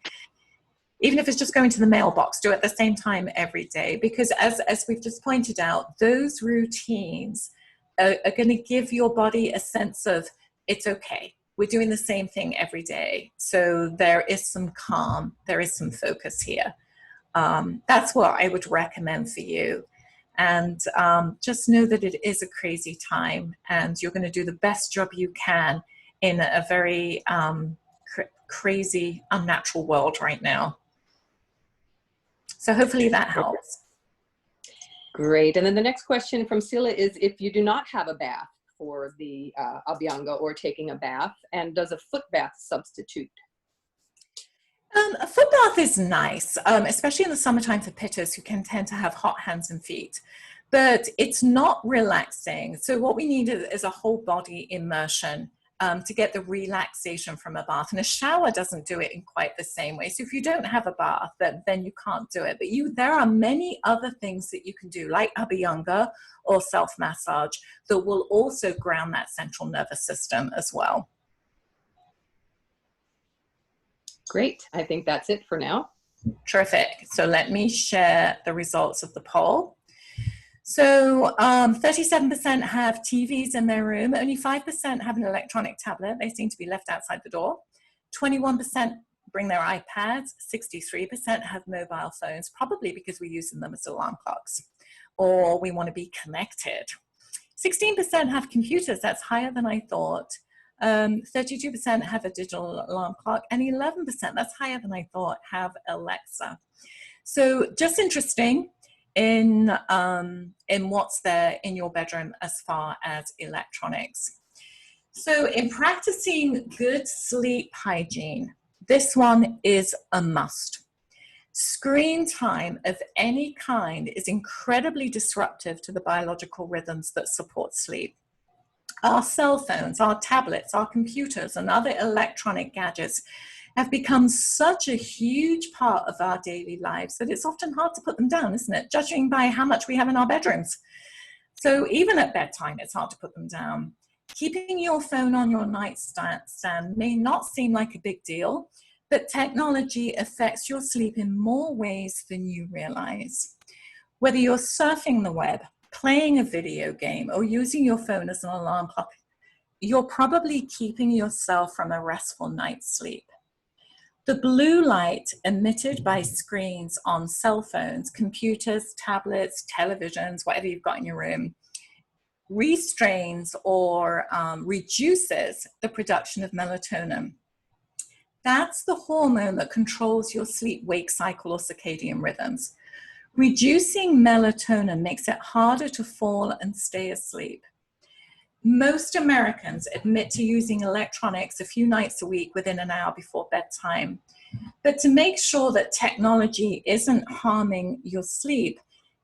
Even if it's just going to the mailbox, do it at the same time every day. Because as we've just pointed out, those routines are going to give your body a sense of, it's okay. We're doing the same thing every day. So there is some calm, there is some focus here. That's what I would recommend for you. And just know that it is a crazy time and you're going to do the best job you can in a very crazy, unnatural world right now. So hopefully that helps. Great. And then the next question from Sila is, if you do not have a bath for the Abhyanga or taking a bath, and does a foot bath substitute? A foot bath is nice, especially in the summertime for Pittas who can tend to have hot hands and feet, but it's not relaxing. So what we need is a whole body immersion to get the relaxation from a bath. And a shower doesn't do it in quite the same way. So if you don't have a bath, then you can't do it. But there are many other things that you can do, like Abhyanga or self-massage, that will also ground that central nervous system as well. Great. I think that's it for now. Terrific. So let me share the results of the poll. So 37% have TVs in their room. Only 5% have an electronic tablet. They seem to be left outside the door. 21% bring their iPads. 63% have mobile phones, probably because we're using them as alarm clocks, or we want to be connected. 16% have computers. That's higher than I thought. 32% have a digital alarm clock, and 11%, that's higher than I thought, have Alexa. So just interesting in what's there in your bedroom as far as electronics. So in practicing good sleep hygiene, this one is a must. Screen time of any kind is incredibly disruptive to the biological rhythms that support sleep. Our cell phones, our tablets, our computers, and other electronic gadgets have become such a huge part of our daily lives that it's often hard to put them down, isn't it? Judging by how much we have in our bedrooms. So even at bedtime, it's hard to put them down. Keeping your phone on your nightstand may not seem like a big deal, but technology affects your sleep in more ways than you realize. Whether you're surfing the web, playing a video game, or using your phone as an alarm clock, you're probably keeping yourself from a restful night's sleep. The blue light emitted by screens on cell phones, computers, tablets, televisions, whatever you've got in your room, restrains or reduces the production of melatonin. That's the hormone that controls your sleep-wake cycle or circadian rhythms. Reducing melatonin makes it harder to fall and stay asleep. Most Americans admit to using electronics a few nights a week within an hour before bedtime. But to make sure that technology isn't harming your sleep,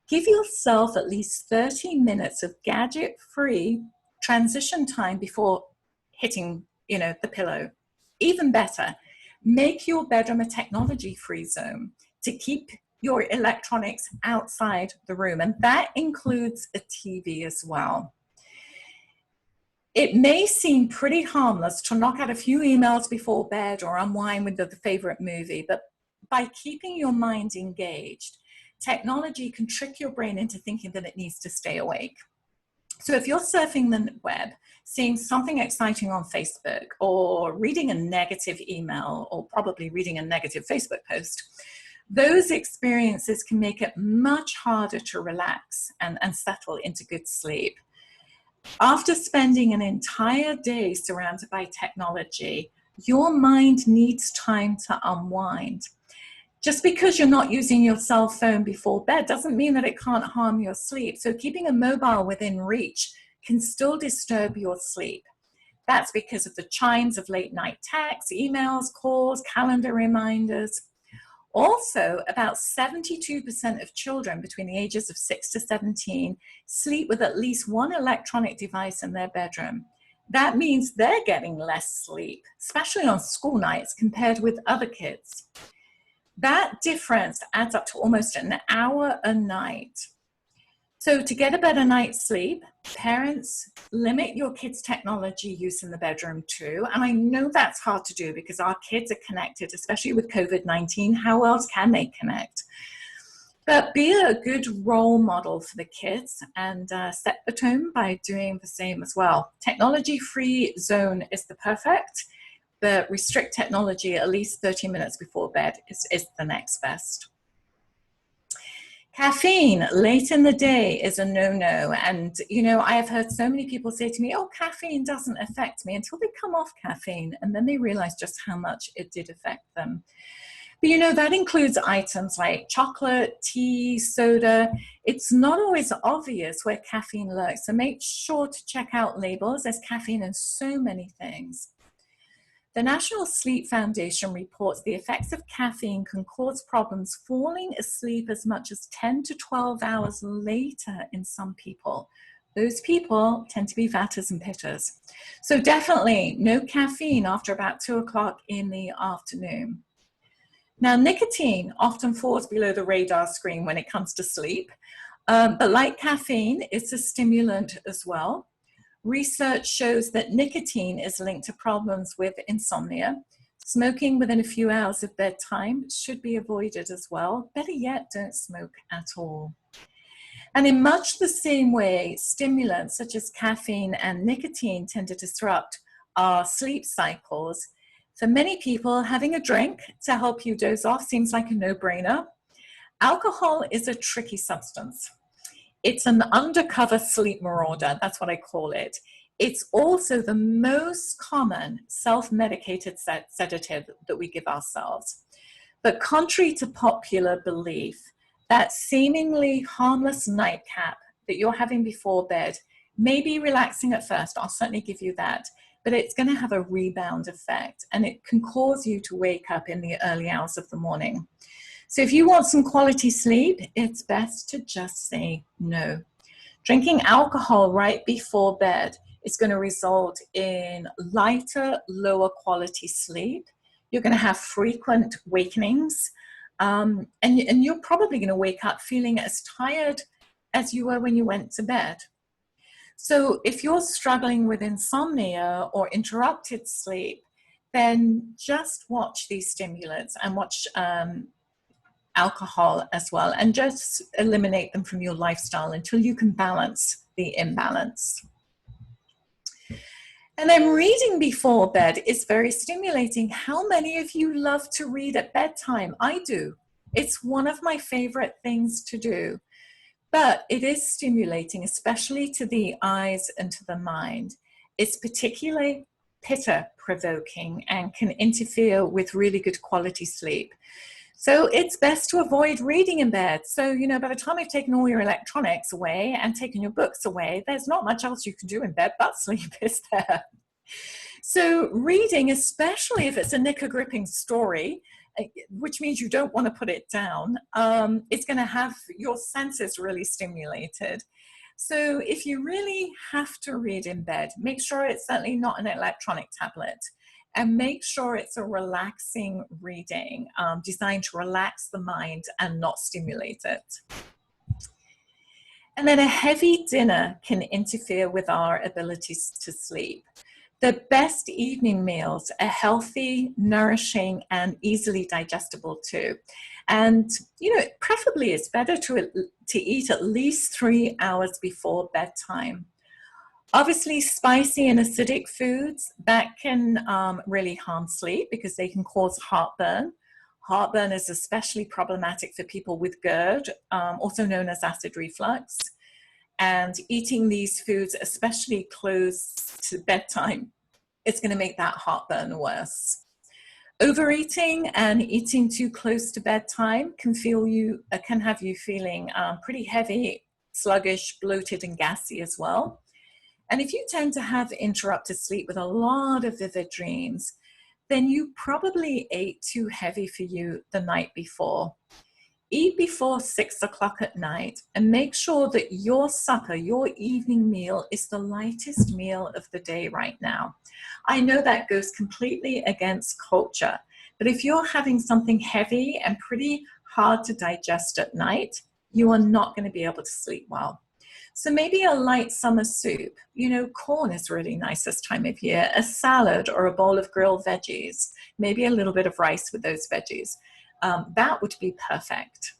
give yourself at least 30 minutes of gadget-free transition time before hitting, the pillow. Even better, make your bedroom a technology-free zone to keep your electronics outside the room, and that includes a TV as well. It may seem pretty harmless to knock out a few emails before bed or unwind with the favorite movie, but by keeping your mind engaged, technology can trick your brain into thinking that it needs to stay awake. So if you're surfing the web, seeing something exciting on Facebook, or reading a negative email, or probably reading a negative Facebook post, those experiences can make it much harder to relax and settle into good sleep. After spending an entire day surrounded by technology, your mind needs time to unwind. Just because you're not using your cell phone before bed doesn't mean that it can't harm your sleep. So keeping a mobile within reach can still disturb your sleep. That's because of the chimes of late night texts, emails, calls, calendar reminders. Also, about 72% of children between the ages of 6 to 17 sleep with at least one electronic device in their bedroom. That means they're getting less sleep, especially on school nights compared with other kids. That difference adds up to almost an hour a night. So to get a better night's sleep, parents, limit your kids' technology use in the bedroom too. And I know that's hard to do because our kids are connected, especially with COVID-19. How else can they connect? But be a good role model for the kids and set the tone by doing the same as well. Technology-free zone is the perfect, but restrict technology at least 30 minutes before bed is the next best. Caffeine late in the day is a no-no. And, I have heard so many people say to me, oh, caffeine doesn't affect me, until they come off caffeine. And then they realize just how much it did affect them. But, that includes items like chocolate, tea, soda. It's not always obvious where caffeine lurks. So make sure to check out labels. There's caffeine in so many things. The National Sleep Foundation reports the effects of caffeine can cause problems falling asleep as much as 10 to 12 hours later in some people. Those people tend to be vatters and pitters. So definitely no caffeine after about 2 o'clock in the afternoon. Now, nicotine often falls below the radar screen when it comes to sleep, but like caffeine, it's a stimulant as well. Research shows that nicotine is linked to problems with insomnia. Smoking within a few hours of bedtime should be avoided as well. Better yet, don't smoke at all. And in much the same way, stimulants such as caffeine and nicotine tend to disrupt our sleep cycles. For many people, having a drink to help you doze off seems like a no-brainer. Alcohol is a tricky substance. It's an undercover sleep marauder. That's what I call it. It's also the most common self-medicated sedative that we give ourselves. But contrary to popular belief, that seemingly harmless nightcap that you're having before bed may be relaxing at first. I'll certainly give you that. But it's going to have a rebound effect, and it can cause you to wake up in the early hours of the morning. So if you want some quality sleep, it's best to just say no. Drinking alcohol right before bed is going to result in lighter, lower quality sleep. You're going to have frequent wakenings, and you're probably going to wake up feeling as tired as you were when you went to bed. So if you're struggling with insomnia or interrupted sleep, then just watch these stimulants and watch alcohol as well, and just eliminate them from your lifestyle until you can balance the imbalance. And then reading before bed is very stimulating. How many of you love to read at bedtime? I do. It's one of my favorite things to do. But it is stimulating, especially to the eyes and to the mind. It's particularly pitta provoking and can interfere with really good quality sleep. So it's best to avoid reading in bed. So, you know, by the time you've taken all your electronics away and taken your books away, there's not much else you can do in bed but sleep, is there? So reading, especially if it's a knicker-gripping story, which means you don't want to put it down, it's going to have your senses really stimulated. So if you really have to read in bed, make sure it's certainly not an electronic tablet, and make sure it's a relaxing reading designed to relax the mind and not stimulate it. And then a heavy dinner can interfere with our abilities to sleep. The best evening meals are healthy, nourishing, and easily digestible too. And, you know, preferably it's better to eat at least 3 hours before bedtime. Obviously, spicy and acidic foods, that can really harm sleep because they can cause heartburn. Heartburn is especially problematic for people with GERD, also known as acid reflux. And eating these foods, especially close to bedtime, it's going to make that heartburn worse. Overeating and eating too close to bedtime can have you feeling pretty heavy, sluggish, bloated, and gassy as well. And if you tend to have interrupted sleep with a lot of vivid dreams, then you probably ate too heavy for you the night before. Eat before 6 o'clock at night and make sure that your supper, your evening meal, is the lightest meal of the day right now. I know that goes completely against culture, but if you're having something heavy and pretty hard to digest at night, you are not going to be able to sleep well. So maybe a light summer soup, you know, corn is really nice this time of year, a salad or a bowl of grilled veggies, maybe a little bit of rice with those veggies. That would be perfect.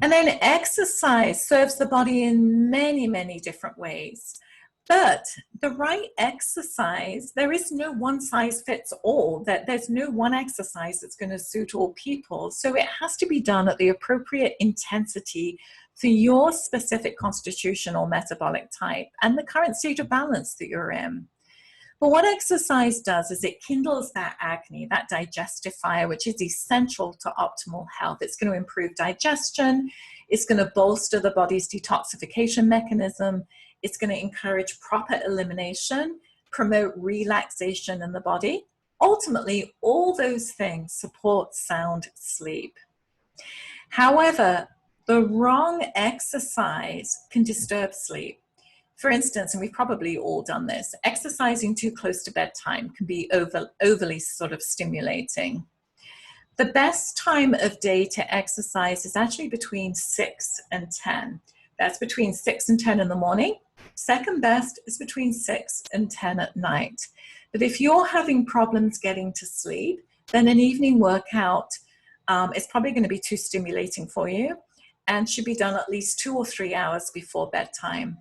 And then exercise serves the body in many, many different ways. But the right exercise, there is no one size fits all, that there's no one exercise that's going to suit all people. So it has to be done at the appropriate intensity for your specific constitutional metabolic type and the current state of balance that you're in. But what exercise does is it kindles that agni, that digestive fire, which is essential to optimal health. It's going to improve digestion. It's going to bolster the body's detoxification mechanism. It's going to encourage proper elimination, promote relaxation in the body. Ultimately, all those things support sound sleep. However, the wrong exercise can disturb sleep. For instance, and we've probably all done this, exercising too close to bedtime can be overly sort of stimulating. The best time of day to exercise is actually between 6 and 10. That's between 6 and 10 in the morning. Second best is between 6 and 10 at night. But if you're having problems getting to sleep, then an evening workout is probably going to be too stimulating for you and should be done at least 2 or 3 hours before bedtime.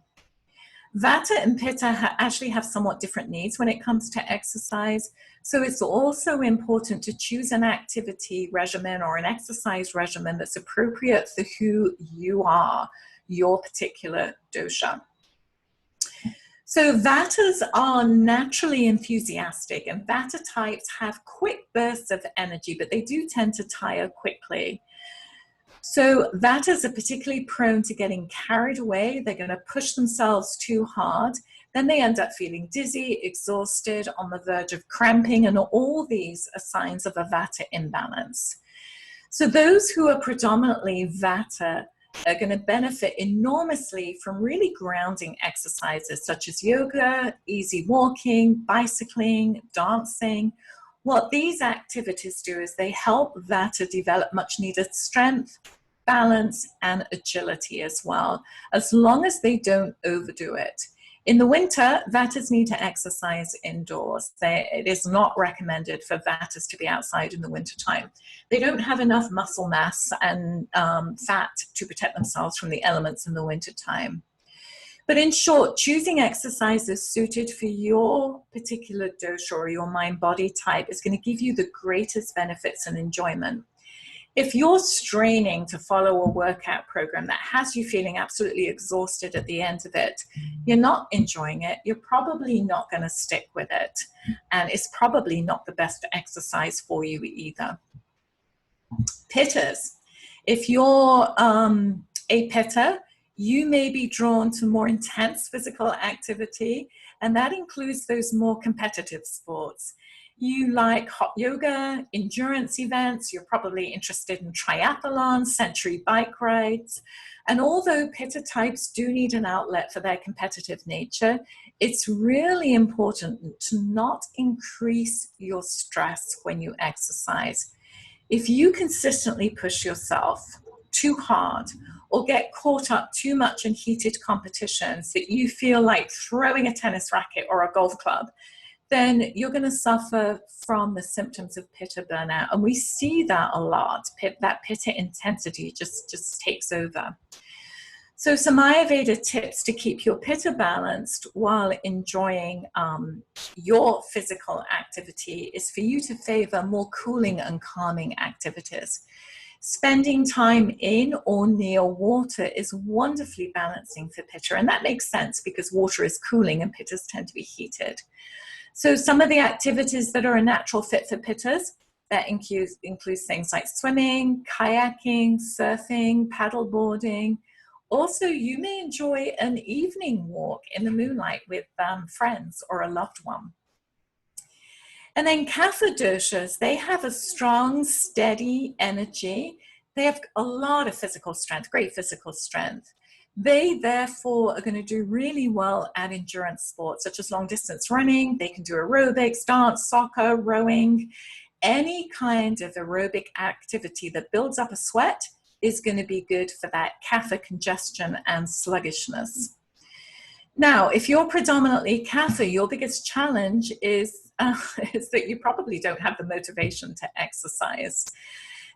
Vata and Pitta actually have somewhat different needs when it comes to exercise. So it's also important to choose an activity regimen or an exercise regimen that's appropriate for who you are, your particular dosha. So Vatas are naturally enthusiastic, and Vata types have quick bursts of energy, but they do tend to tire quickly. So Vatas are particularly prone to getting carried away. They're going to push themselves too hard. Then they end up feeling dizzy, exhausted, on the verge of cramping, and all these are signs of a Vata imbalance. So those who are predominantly Vata are going to benefit enormously from really grounding exercises such as yoga, easy walking, bicycling, dancing. What these activities do is they help Vata develop much needed strength, balance and agility as well, as long as they don't overdo it. In the winter, vatas need to exercise indoors. It is not recommended for vatas to be outside in the wintertime. They don't have enough muscle mass and fat to protect themselves from the elements in the wintertime. But in short, choosing exercises suited for your particular dosha or your mind-body type is going to give you the greatest benefits and enjoyment. If you're straining to follow a workout program that has you feeling absolutely exhausted at the end of it, you're not enjoying it, you're probably not going to stick with it, and it's probably not the best exercise for you either. Pittas. If you're a pitta, you may be drawn to more intense physical activity, and that includes those more competitive sports. You like hot yoga, endurance events, you're probably interested in triathlons, century bike rides. And although pitta types do need an outlet for their competitive nature, it's really important to not increase your stress when you exercise. If you consistently push yourself too hard or get caught up too much in heated competitions that you feel like throwing a tennis racket or a golf club, then you're going to suffer from the symptoms of pitta burnout. And we see that a lot. That pitta intensity just takes over. So some Ayurveda tips to keep your pitta balanced while enjoying your physical activity is for you to favor more cooling and calming activities. Spending time in or near water is wonderfully balancing for pitta, and that makes sense because water is cooling and pittas tend to be heated. So some of the activities that are a natural fit for pittas, that includes things like swimming, kayaking, surfing, paddleboarding. Also, you may enjoy an evening walk in the moonlight with friends or a loved one. And then kapha doshas, they have a strong, steady energy. They have a lot of physical strength, great physical strength. They, therefore, are going to do really well at endurance sports, such as long distance running. They can do aerobics, dance, soccer, rowing. Any kind of aerobic activity that builds up a sweat is going to be good for that kapha congestion and sluggishness. Now, if you're predominantly kapha, your biggest challenge is that you probably don't have the motivation to exercise.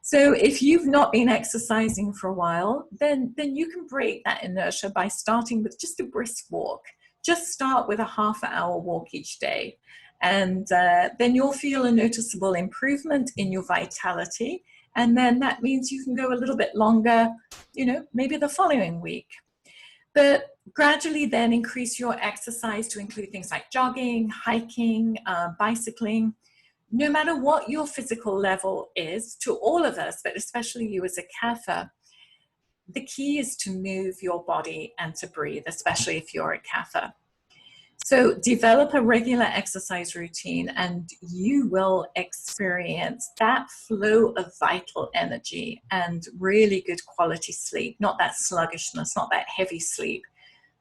So if you've not been exercising for a while, then you can break that inertia by starting with just a brisk walk. Just start with a half-hour walk each day. And then you'll feel a noticeable improvement in your vitality. And then that means you can go a little bit longer, maybe the following week. But gradually then increase your exercise to include things like jogging, hiking, bicycling. No matter what your physical level is, to all of us, but especially you as a kapha, the key is to move your body and to breathe, especially if you're a kapha. So develop a regular exercise routine and you will experience that flow of vital energy and really good quality sleep, not that sluggishness, not that heavy sleep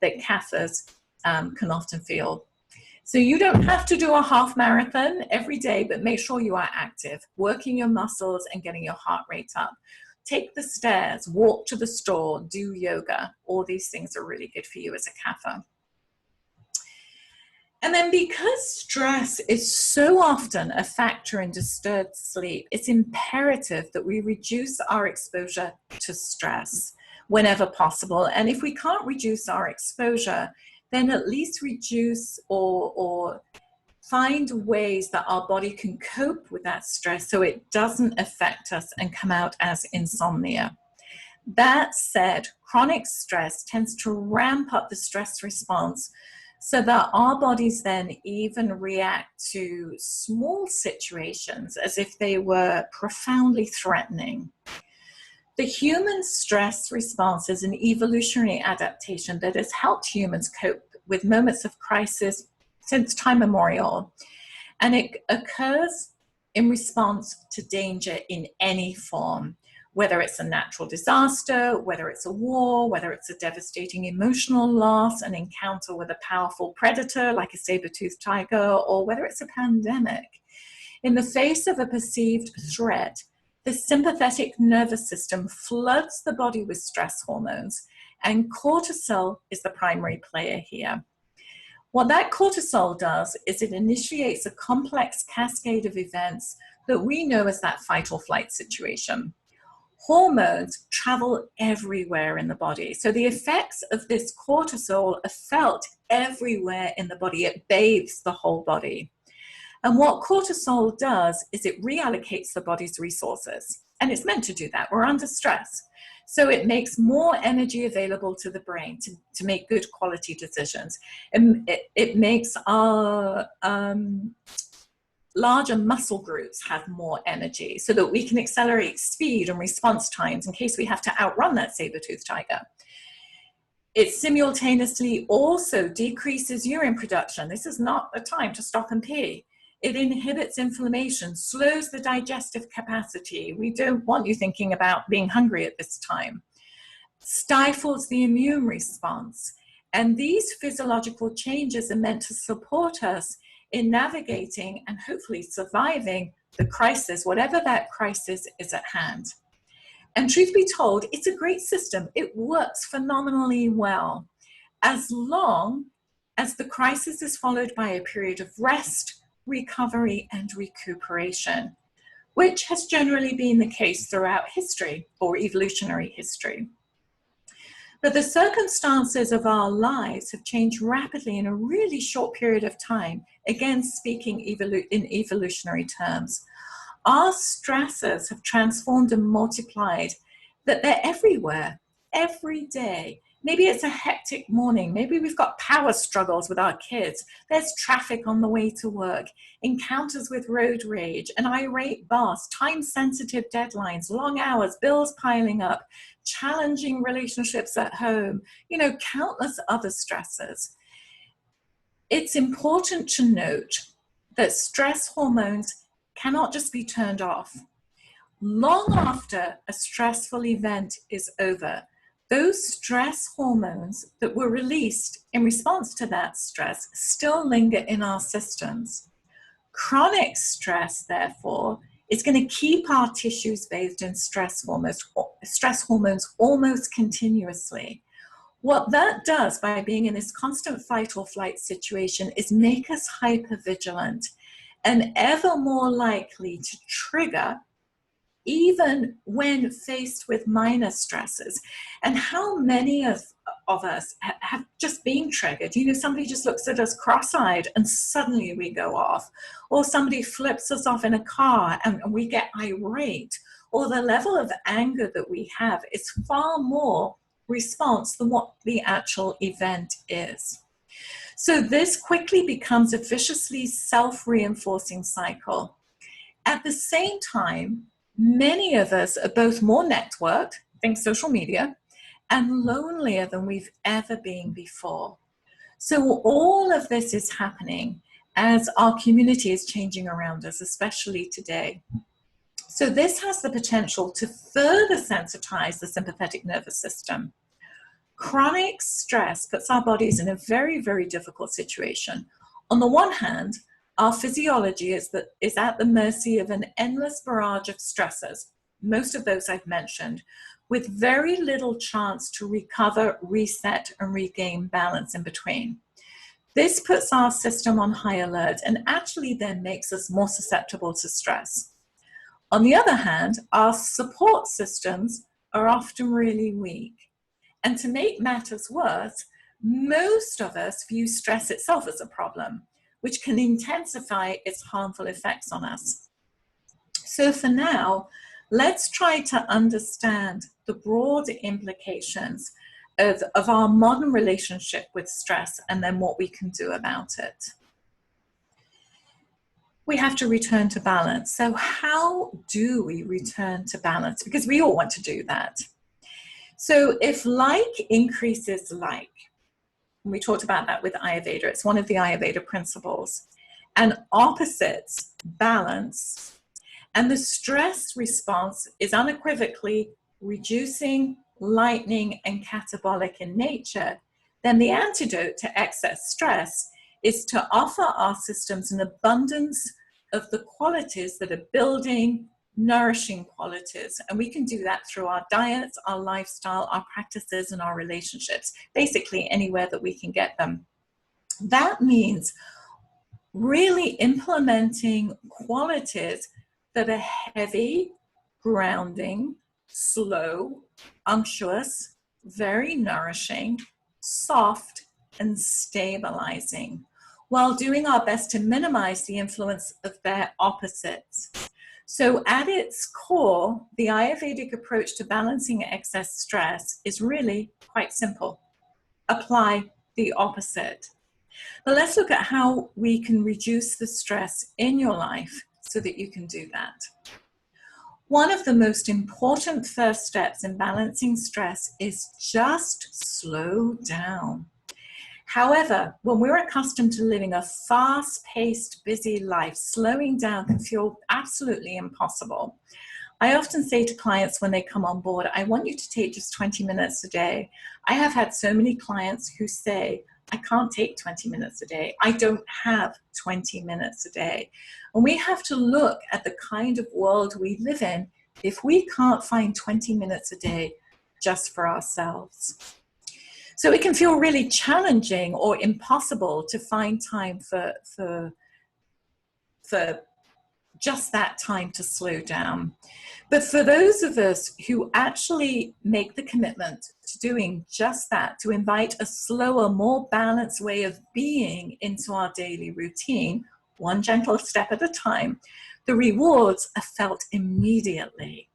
that kaphas can often feel. So you don't have to do a half marathon every day, but make sure you are active, working your muscles and getting your heart rate up. Take the stairs, walk to the store, do yoga. All these things are really good for you as a kapha. And then because stress is so often a factor in disturbed sleep, it's imperative that we reduce our exposure to stress whenever possible. And if we can't reduce our exposure, then at least reduce or find ways that our body can cope with that stress so it doesn't affect us and come out as insomnia. That said, chronic stress tends to ramp up the stress response so that our bodies then even react to small situations as if they were profoundly threatening. The human stress response is an evolutionary adaptation that has helped humans cope with moments of crisis since time immemorial. And it occurs in response to danger in any form, whether it's a natural disaster, whether it's a war, whether it's a devastating emotional loss, an encounter with a powerful predator like a saber-toothed tiger, or whether it's a pandemic. In the face of a perceived threat, the sympathetic nervous system floods the body with stress hormones, and cortisol is the primary player here. What that cortisol does is it initiates a complex cascade of events that we know as that fight or flight situation. Hormones travel everywhere in the body. So the effects of this cortisol are felt everywhere in the body. It bathes the whole body. And what cortisol does is it reallocates the body's resources. And it's meant to do that. We're under stress. So it makes more energy available to the brain to make good quality decisions. And it makes our larger muscle groups have more energy so that we can accelerate speed and response times in case we have to outrun that saber-toothed tiger. It simultaneously also decreases urine production. This is not a time to stop and pee. It inhibits inflammation, slows the digestive capacity. We don't want you thinking about being hungry at this time. Stifles the immune response. And these physiological changes are meant to support us in navigating and hopefully surviving the crisis, whatever that crisis is at hand. And truth be told, it's a great system. It works phenomenally well, as long as the crisis is followed by a period of rest, recovery, and recuperation, which has generally been the case throughout history or evolutionary history. But the circumstances of our lives have changed rapidly in a really short period of time, again, speaking in evolutionary terms. Our stressors have transformed and multiplied, that they're everywhere, every day. Maybe it's a hectic morning. Maybe we've got power struggles with our kids. There's traffic on the way to work, encounters with road rage, an irate boss, time-sensitive deadlines, long hours, bills piling up, challenging relationships at home, countless other stressors. It's important to note that stress hormones cannot just be turned off. Long after a stressful event is over, those stress hormones that were released in response to that stress still linger in our systems. Chronic stress, therefore, is going to keep our tissues bathed in stress hormones almost continuously. What that does by being in this constant fight or flight situation is make us hypervigilant and ever more likely to trigger even when faced with minor stresses. And how many of us have just been triggered? Somebody just looks at us cross-eyed and suddenly we go off. Or somebody flips us off in a car and we get irate. Or the level of anger that we have is far more response than what the actual event is. So this quickly becomes a viciously self-reinforcing cycle. At the same time, many of us are both more networked, think social media, and lonelier than we've ever been before. So all of this is happening as our community is changing around us, especially today. So this has the potential to further sensitize the sympathetic nervous system. Chronic stress puts our bodies in a very, very difficult situation. On the one hand, our physiology is at the mercy of an endless barrage of stressors, most of those I've mentioned, with very little chance to recover, reset, and regain balance in between. This puts our system on high alert and actually then makes us more susceptible to stress. On the other hand, our support systems are often really weak. And to make matters worse, most of us view stress itself as a problem, which can intensify its harmful effects on us. So for now, let's try to understand the broad implications of our modern relationship with stress and then what we can do about it. We have to return to balance. So how do we return to balance? Because we all want to do that. So if like increases like, we talked about that with Ayurveda. It's one of the Ayurveda principles. And opposites balance. And the stress response is unequivocally reducing, lightening, and catabolic in nature. Then the antidote to excess stress is to offer our systems an abundance of the qualities that are building, nourishing qualities. And we can do that through our diets, our lifestyle, our practices, and our relationships, basically anywhere that we can get them. That means really implementing qualities that are heavy, grounding, slow, unctuous, very nourishing, soft, and stabilizing, while doing our best to minimize the influence of their opposites. So at its core, the Ayurvedic approach to balancing excess stress is really quite simple. Apply the opposite. But let's look at how we can reduce the stress in your life so that you can do that. One of the most important first steps in balancing stress is just slow down. However, when we're accustomed to living a fast-paced, busy life, slowing down can feel absolutely impossible. I often say to clients when they come on board, I want you to take just 20 minutes a day. I have had so many clients who say, I can't take 20 minutes a day. I don't have 20 minutes a day. And we have to look at the kind of world we live in if we can't find 20 minutes a day just for ourselves. So it can feel really challenging or impossible to find time for just that time to slow down. But for those of us who actually make the commitment to doing just that, to invite a slower, more balanced way of being into our daily routine, one gentle step at a time, the rewards are felt immediately.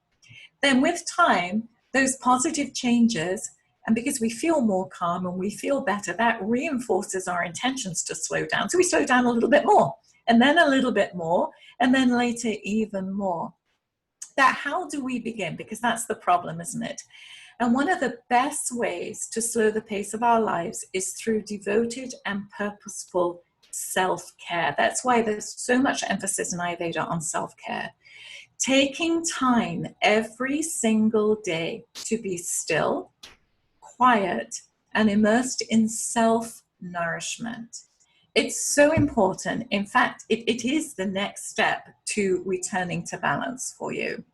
Then with time, those positive changes, and because we feel more calm and we feel better, that reinforces our intentions to slow down. So we slow down a little bit more, and then a little bit more, and then later even more. That how do we begin? Because that's the problem, isn't it? And one of the best ways to slow the pace of our lives is through devoted and purposeful self-care. That's why there's so much emphasis in Ayurveda on self-care. Taking time every single day to be still, quiet, and immersed in self-nourishment. It's so important. In fact, it is the next step to returning to balance for you.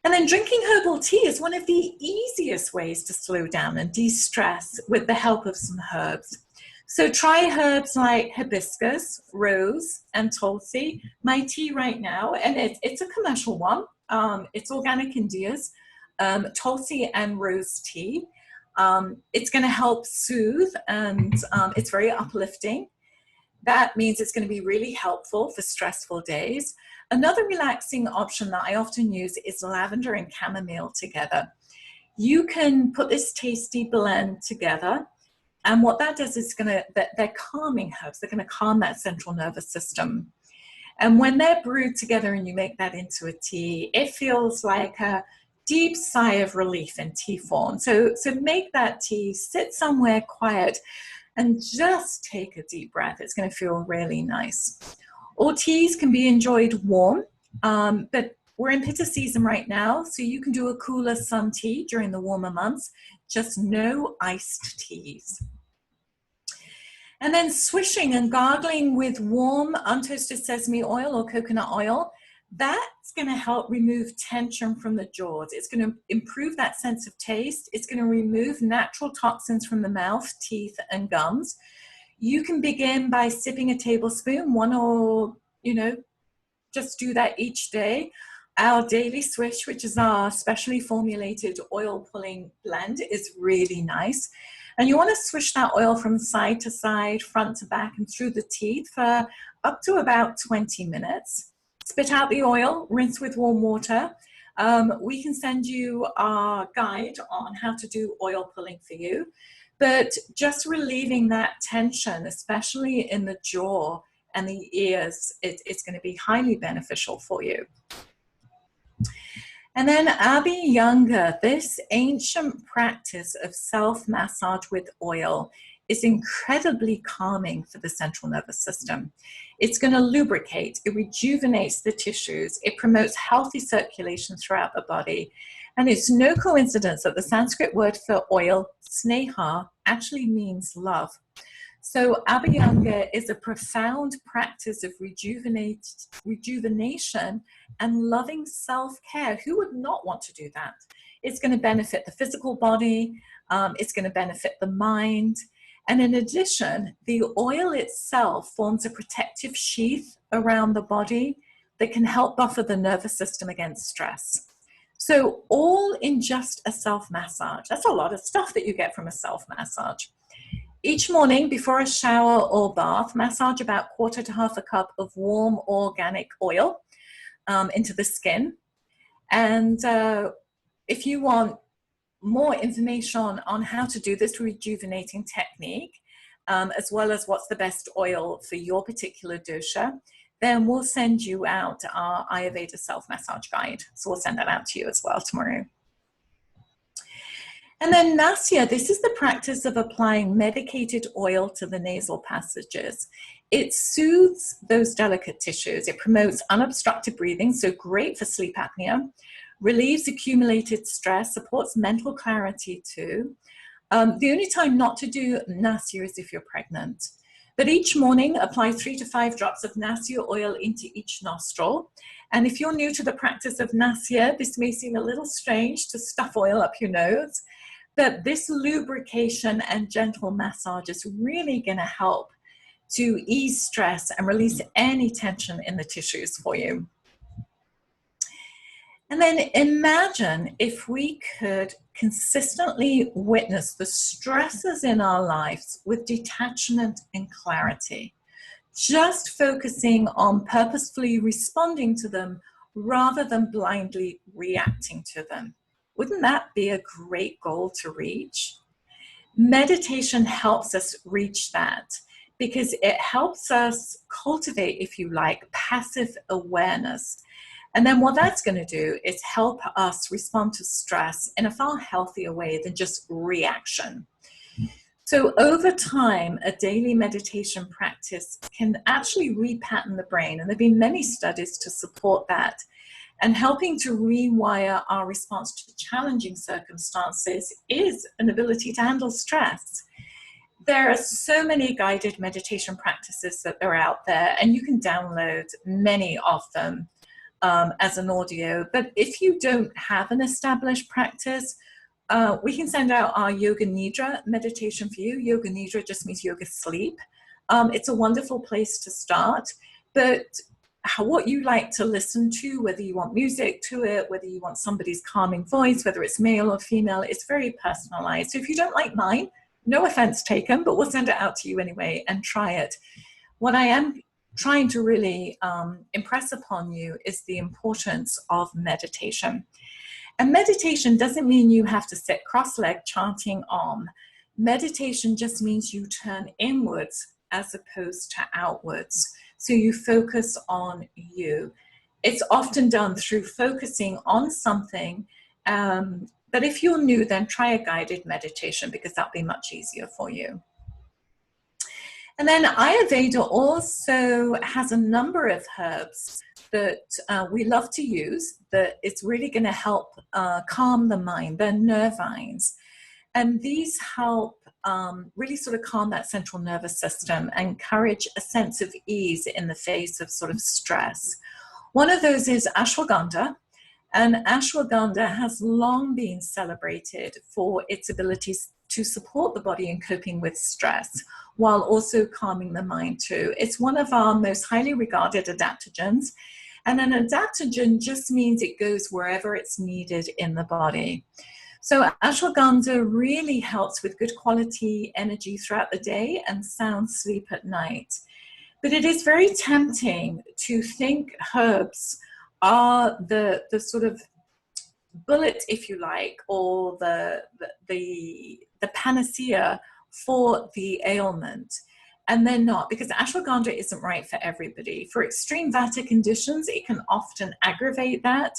And then drinking herbal tea is one of the easiest ways to slow down and de-stress with the help of some herbs. So try herbs like hibiscus, rose, and tulsi. My tea right now, and it's a commercial one. It's Organic India's tulsi and rose tea. It's going to help soothe, and it's very uplifting. That means it's going to be really helpful for stressful days. Another relaxing option that I often use is lavender and chamomile together. You can put this tasty blend together, and what that does is they're calming herbs. They're going to calm that central nervous system. And when they're brewed together and you make that into a tea, it feels like a deep sigh of relief in tea form. So make that tea, sit somewhere quiet, and just take a deep breath. It's going to feel really nice. All teas can be enjoyed warm, but we're in pitta season right now, so you can do a cooler sun tea during the warmer months, just no iced teas. And then swishing and gargling with warm untoasted sesame oil or coconut oil, that's going to help remove tension from the jaws. It's going to improve that sense of taste. It's going to remove natural toxins from the mouth, teeth, and gums. You can begin by sipping a tablespoon, one or, just do that each day. Our daily swish, which is our specially formulated oil pulling blend, is really nice. And you want to swish that oil from side to side, front to back, and through the teeth for up to about 20 minutes. Spit out the oil, rinse with warm water. We can send you our guide on how to do oil pulling for you. But just relieving that tension, especially in the jaw and the ears, it's going to be highly beneficial for you. And then Abhyanga, this ancient practice of self-massage with oil, is incredibly calming for the central nervous system. It's going to lubricate, it rejuvenates the tissues, it promotes healthy circulation throughout the body. And it's no coincidence that the Sanskrit word for oil, sneha, actually means love. So Abhyanga is a profound practice of rejuvenation and loving self-care. Who would not want to do that? It's going to benefit the physical body. It's going to benefit the mind. And in addition, the oil itself forms a protective sheath around the body that can help buffer the nervous system against stress. So all in just a self-massage. That's a lot of stuff that you get from a self-massage. Each morning before a shower or bath, massage about 1/4 to 1/2 cup of warm organic oil into the skin. And if you want more information on how to do this rejuvenating technique, as well as what's the best oil for your particular dosha, then we'll send you out our Ayurveda self-massage guide. So we'll send that out to you as well tomorrow. And then Nasya, this is the practice of applying medicated oil to the nasal passages. It soothes those delicate tissues. It promotes unobstructed breathing, so great for sleep apnea, relieves accumulated stress, supports mental clarity too. The only time not to do Nasya is if you're pregnant. But each morning, apply 3 to 5 drops of Nasya oil into each nostril. And if you're new to the practice of Nasya, this may seem a little strange to stuff oil up your nose, but this lubrication and gentle massage is really going to help to ease stress and release any tension in the tissues for you. And then imagine if we could consistently witness the stresses in our lives with detachment and clarity, just focusing on purposefully responding to them rather than blindly reacting to them. Wouldn't that be a great goal to reach? Meditation helps us reach that because it helps us cultivate, if you like, passive awareness. And then what that's going to do is help us respond to stress in a far healthier way than just reaction. So over time, a daily meditation practice can actually repattern the brain. And there have been many studies to support that. And helping to rewire our response to challenging circumstances is an ability to handle stress. There are so many guided meditation practices that are out there, and you can download many of them as an audio. But if you don't have an established practice, we can send out our Yoga Nidra meditation for you. Yoga Nidra just means yoga sleep. It's a wonderful place to start, but what you like to listen to, whether you want music to it, whether you want somebody's calming voice, whether it's male or female, it's very personalized. So if you don't like mine, no offense taken, but we'll send it out to you anyway and try it. What I am trying to really impress upon you is the importance of meditation. And meditation doesn't mean you have to sit cross-legged chanting Om. Meditation just means you turn inwards as opposed to outwards. So you focus on you. It's often done through focusing on something. But if you're new, then try a guided meditation because that'll be much easier for you. And then Ayurveda also has a number of herbs that we love to use that it's really going to help calm the mind. They're nervines. And these help really sort of calm that central nervous system and encourage a sense of ease in the face of sort of stress. One of those is ashwagandha. And ashwagandha has long been celebrated for its abilities to support the body in coping with stress, while also calming the mind too. It's one of our most highly regarded adaptogens. And an adaptogen just means it goes wherever it's needed in the body. So ashwagandha really helps with good quality energy throughout the day and sound sleep at night. But it is very tempting to think herbs are the sort of bullet, if you like, or the panacea for the ailment. And they're not, because ashwagandha isn't right for everybody. For extreme vata conditions, it can often aggravate that.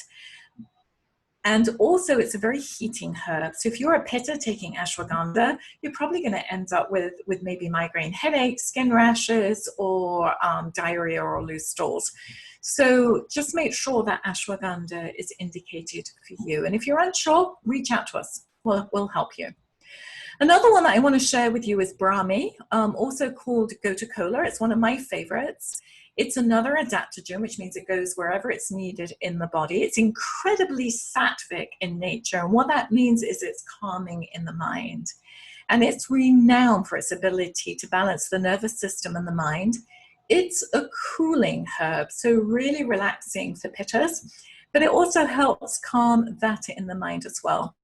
And also, it's a very heating herb. So if you're a pitta taking ashwagandha, you're probably going to end up with maybe migraine headaches, skin rashes, or diarrhea or loose stools. So just make sure that ashwagandha is indicated for you. And if you're unsure, reach out to us. We'll help you. Another one that I want to share with you is Brahmi, also called Gotu Kola. It's one of my favorites. It's another adaptogen, which means it goes wherever it's needed in the body. It's incredibly sattvic in nature. And what that means is it's calming in the mind. And it's renowned for its ability to balance the nervous system and the mind. It's a cooling herb, so really relaxing for pittas, but it also helps calm that in the mind as well.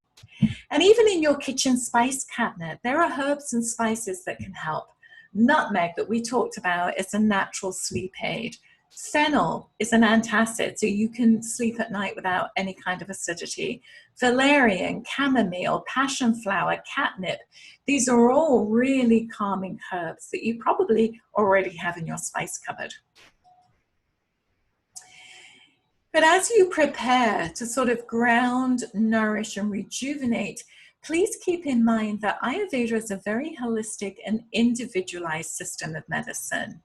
And even in your kitchen spice cabinet, there are herbs and spices that can help. Nutmeg that we talked about is a natural sleep aid. Fennel is an antacid, so you can sleep at night without any kind of acidity. Valerian, chamomile, passion flower, catnip, these are all really calming herbs that you probably already have in your spice cupboard. But as you prepare to sort of ground, nourish, and rejuvenate, please keep in mind that Ayurveda is a very holistic and individualized system of medicine.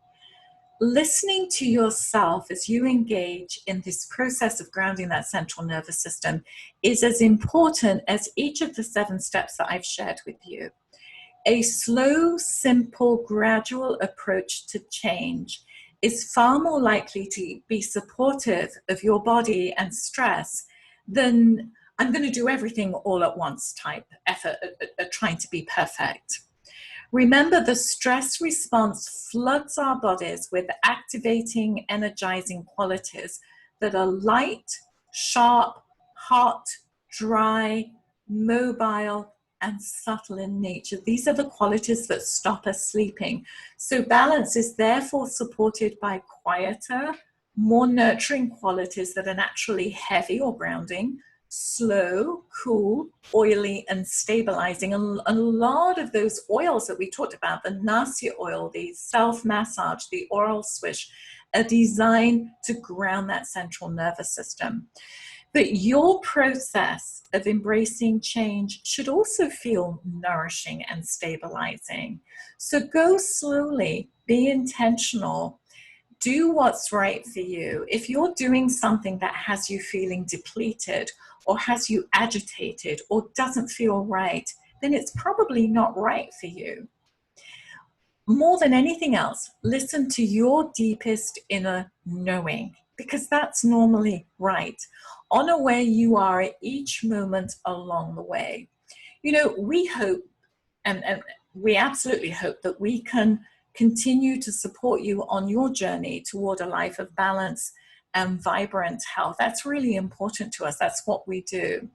Listening to yourself as you engage in this process of grounding that central nervous system is as important as each of the 7 steps that I've shared with you. A slow, simple, gradual approach to change is far more likely to be supportive of your body and stress than I'm going to do everything all at once type effort at trying to be perfect. Remember, the stress response floods our bodies with activating, energizing qualities that are light, sharp, hot, dry, mobile, and subtle in nature. These are the qualities that stop us sleeping. So balance is therefore supported by quieter, more nurturing qualities that are naturally heavy or grounding, slow, cool, oily, and stabilizing. And a lot of those oils that we talked about, the Nasya oil, the self-massage, the oral swish, are designed to ground that central nervous system. But your process of embracing change should also feel nourishing and stabilizing. So go slowly, be intentional, do what's right for you. If you're doing something that has you feeling depleted or has you agitated or doesn't feel right, then it's probably not right for you. More than anything else, listen to your deepest inner knowing, because that's normally right. Honor where you are at each moment along the way. You know, we hope, and we absolutely hope, that we can continue to support you on your journey toward a life of balance and vibrant health. That's really important to us. That's what we do.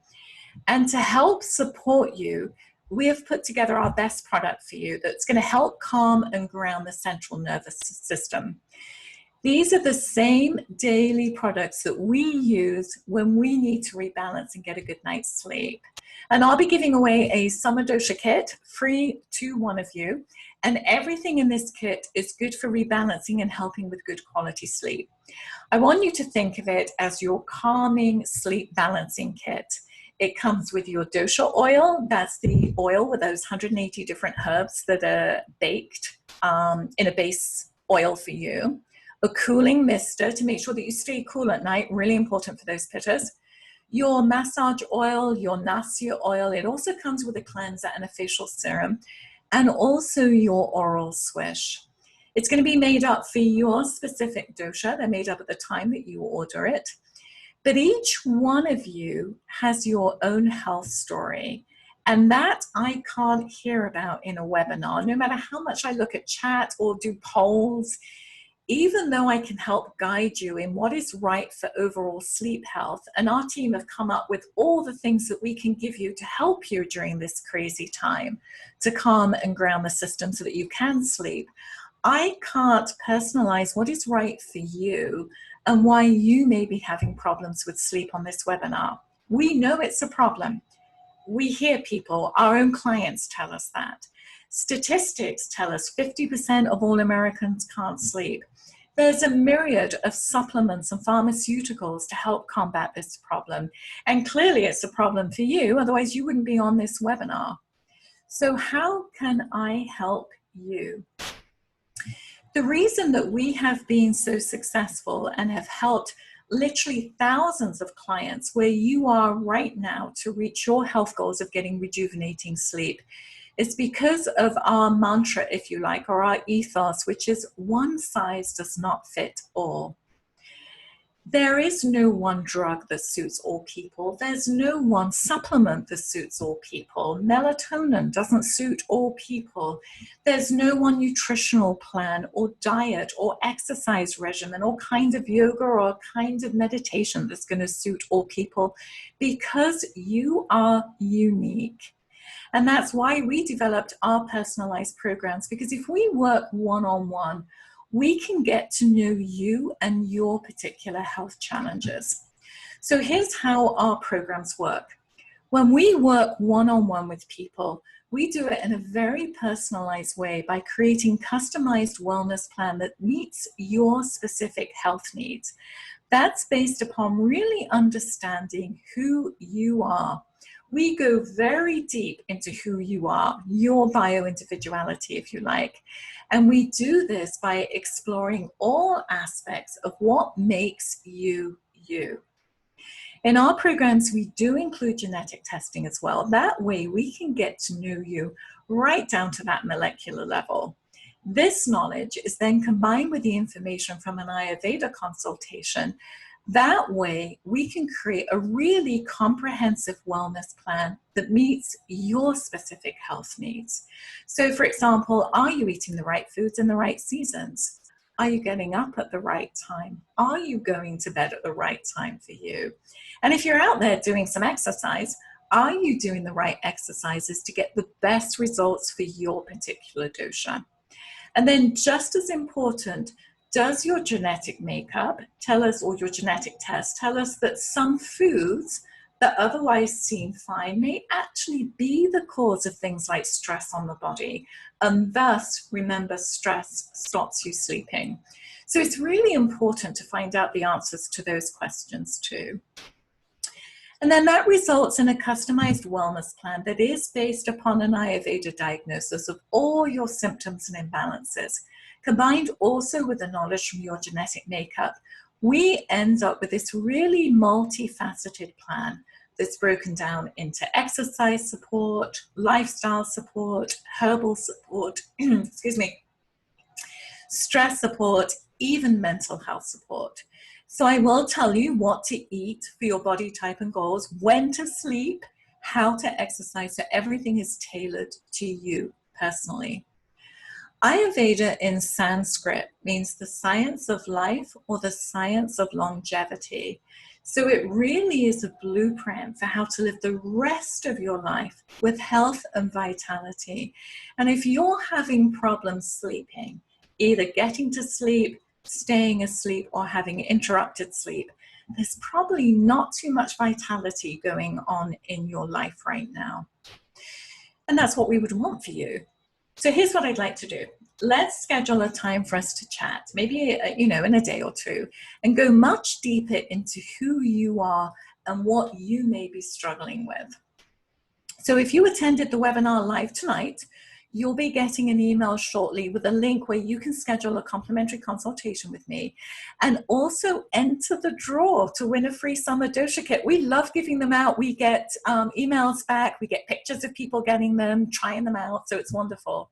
And to help support you, we have put together our best product for you that's going to help calm and ground the central nervous system. These are the same daily products that we use when we need to rebalance and get a good night's sleep. And I'll be giving away a summer dosha kit free to one of you. And everything in this kit is good for rebalancing and helping with good quality sleep. I want you to think of it as your calming sleep balancing kit. It comes with your dosha oil. That's the oil with those 180 different herbs that are baked in a base oil for you. A cooling mister to make sure that you stay cool at night, really important for those pittas. Your massage oil, your Nasya oil. It also comes with a cleanser and a facial serum, and also your oral swish. It's going to be made up for your specific dosha. They're made up at the time that you order it. But each one of you has your own health story. And that I can't hear about in a webinar, no matter how much I look at chat or do polls. Even though I can help guide you in what is right for overall sleep health, and our team have come up with all the things that we can give you to help you during this crazy time to calm and ground the system so that you can sleep, I can't personalize what is right for you and why you may be having problems with sleep on this webinar. We know it's a problem. We hear people, our own clients tell us that. Statistics tell us 50% of all Americans can't sleep. There's a myriad of supplements and pharmaceuticals to help combat this problem. And clearly it's a problem for you, otherwise you wouldn't be on this webinar. So how can I help you? The reason that we have been so successful and have helped literally thousands of clients where you are right now to reach your health goals of getting rejuvenating sleep It's because of our mantra, if you like, or our ethos, which is one size does not fit all. There is no one drug that suits all people. There's no one supplement that suits all people. Melatonin doesn't suit all people. There's no one nutritional plan or diet or exercise regimen or kind of yoga or kind of meditation that's going to suit all people, because you are unique. And that's why we developed our personalized programs, because if we work one-on-one, we can get to know you and your particular health challenges. So here's how our programs work. When we work one-on-one with people, we do it in a very personalized way by creating customized wellness plan that meets your specific health needs. That's based upon really understanding who you are. We go very deep into who you are, your bio-individuality, if you like. And we do this by exploring all aspects of what makes you, you. In our programs, we do include genetic testing as well. That way we can get to know you right down to that molecular level. This knowledge is then combined with the information from an Ayurveda consultation. That way, we can create a really comprehensive wellness plan that meets your specific health needs. So, for example, are you eating the right foods in the right seasons? Are you getting up at the right time? Are you going to bed at the right time for you? And if you're out there doing some exercise, are you doing the right exercises to get the best results for your particular dosha? And then, just as important, does your genetic makeup tell us, or your genetic test tell us, that some foods that otherwise seem fine may actually be the cause of things like stress on the body? And thus, remember, stress stops you sleeping. So it's really important to find out the answers to those questions too. And then that results in a customized wellness plan that is based upon an Ayurveda diagnosis of all your symptoms and imbalances. Combined also with the knowledge from your genetic makeup, we end up with this really multifaceted plan that's broken down into exercise support, lifestyle support, herbal support, excuse me, stress support, even mental health support. So I will tell you what to eat for your body type and goals, when to sleep, how to exercise, so everything is tailored to you personally. Ayurveda in Sanskrit means the science of life or the science of longevity. So it really is a blueprint for how to live the rest of your life with health and vitality. And if you're having problems sleeping, either getting to sleep, staying asleep, or having interrupted sleep, there's probably not too much vitality going on in your life right now. And that's what we would want for you. So here's what I'd like to do. Let's schedule a time for us to chat, maybe, in a day or two, and go much deeper into who you are and what you may be struggling with. So if you attended the webinar live tonight, you'll be getting an email shortly with a link where you can schedule a complimentary consultation with me and also enter the draw to win a free summer dosha kit. We love giving them out. We get emails back. We get pictures of people getting them, trying them out. So it's wonderful.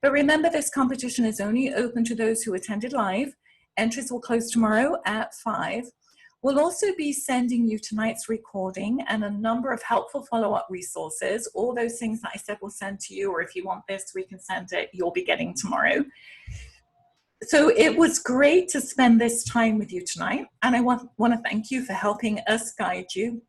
But remember, this competition is only open to those who attended live. Entries will close tomorrow at 5. We'll also be sending you tonight's recording and a number of helpful follow-up resources. All those things that I said we'll send to you, or if you want this, we can send it, you'll be getting tomorrow. So it was great to spend this time with you tonight. And I want to thank you for helping us guide you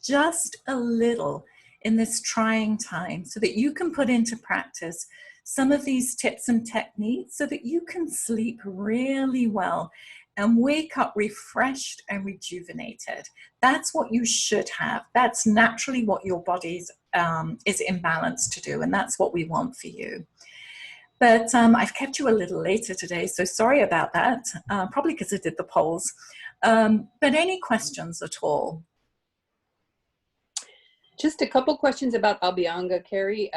just a little in this trying time so that you can put into practice some of these tips and techniques so that you can sleep really well and wake up refreshed and rejuvenated. That's what you should have. That's naturally what your body is imbalanced to do, and that's what we want for you. But I've kept you a little later today, so sorry about that, probably because I did the polls. But any questions at all? Just a couple questions about Abhyanga, Carrie.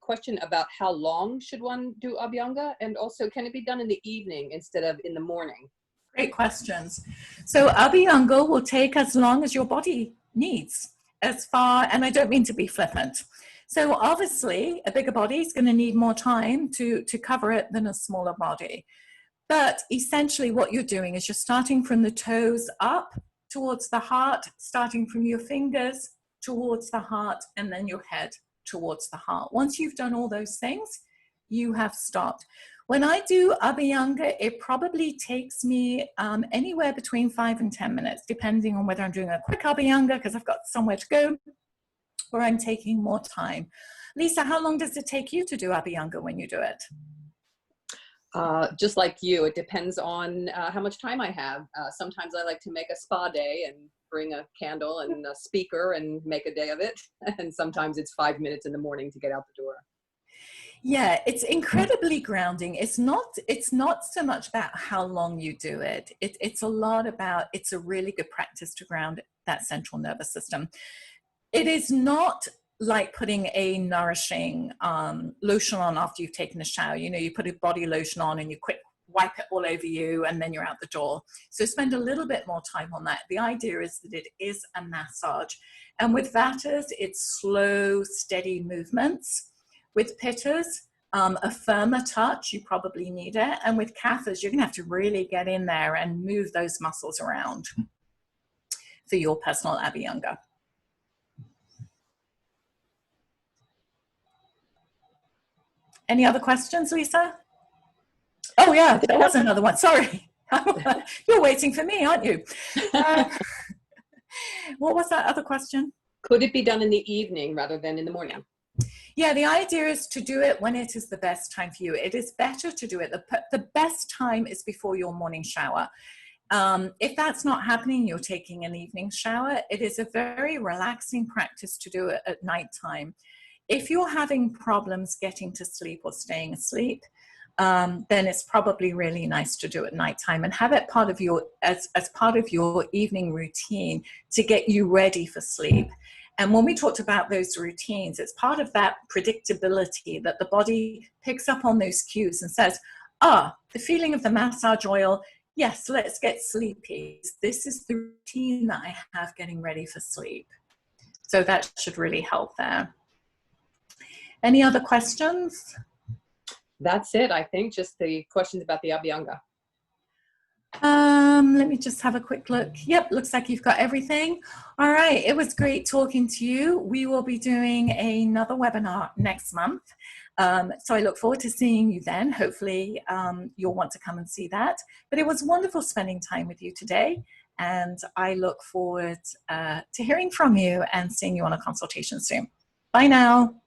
Question about how long should one do Abhyanga, and also can it be done in the evening instead of in the morning? Great questions. So Abhyanga will take as long as your body needs. as far, and I don't mean to be flippant. So obviously, a bigger body is going to need more time to cover it than a smaller body. But essentially what you're doing is you're starting from the toes up towards the heart, starting from your fingers towards the heart, and then your head towards the heart. Once you've done all those things, you have stopped. When I do Abhyanga, it probably takes me anywhere between 5 and 10 minutes, depending on whether I'm doing a quick Abhyanga because I've got somewhere to go, or I'm taking more time. Lisa, how long does it take you to do Abhyanga when you do it? Just like you, it depends on how much time I have. Sometimes I like to make a spa day and bring a candle and a speaker and make a day of it. And sometimes it's 5 minutes in the morning to get out the door. Yeah, it's incredibly grounding. It's not so much about how long you do it. It's a lot about, it's a really good practice to ground that central nervous system. It is not like putting a nourishing lotion on after you've taken a shower. You know, you put a body lotion on and you quick wipe it all over you and then you're out the door. So spend a little bit more time on that. The idea is that it is a massage. And with Vatas, it's slow, steady movements. With Pittas, a firmer touch, you probably need it. And with Kathas, you're going to have to really get in there and move those muscles around for your personal Abhyanga. Any other questions, Lisa? Oh, yeah, there was another one. Sorry. You're waiting for me, aren't you? What was that other question? Could it be done in the evening rather than in the morning? Yeah, the idea is to do it when it is the best time for you. It is better to do it. The best time is before your morning shower. If that's not happening, you're taking an evening shower. It is a very relaxing practice to do it at nighttime. If you're having problems getting to sleep or staying asleep, then it's probably really nice to do it at nighttime and have it part of your as part of your evening routine to get you ready for sleep. And when we talked about those routines, it's part of that predictability that the body picks up on those cues and says, the feeling of the massage oil, yes, let's get sleepy. This is the routine that I have getting ready for sleep. So that should really help there. Any other questions? That's it, I think, just the questions about the Abhyanga. Let me just have a quick look. Yep, looks like you've got everything. All right, it was great talking to you. We will be doing another webinar next month. So I look forward to seeing you then. Hopefully you'll want to come and see that. But it was wonderful spending time with you today. And I look forward to hearing from you and seeing you on a consultation soon. Bye now.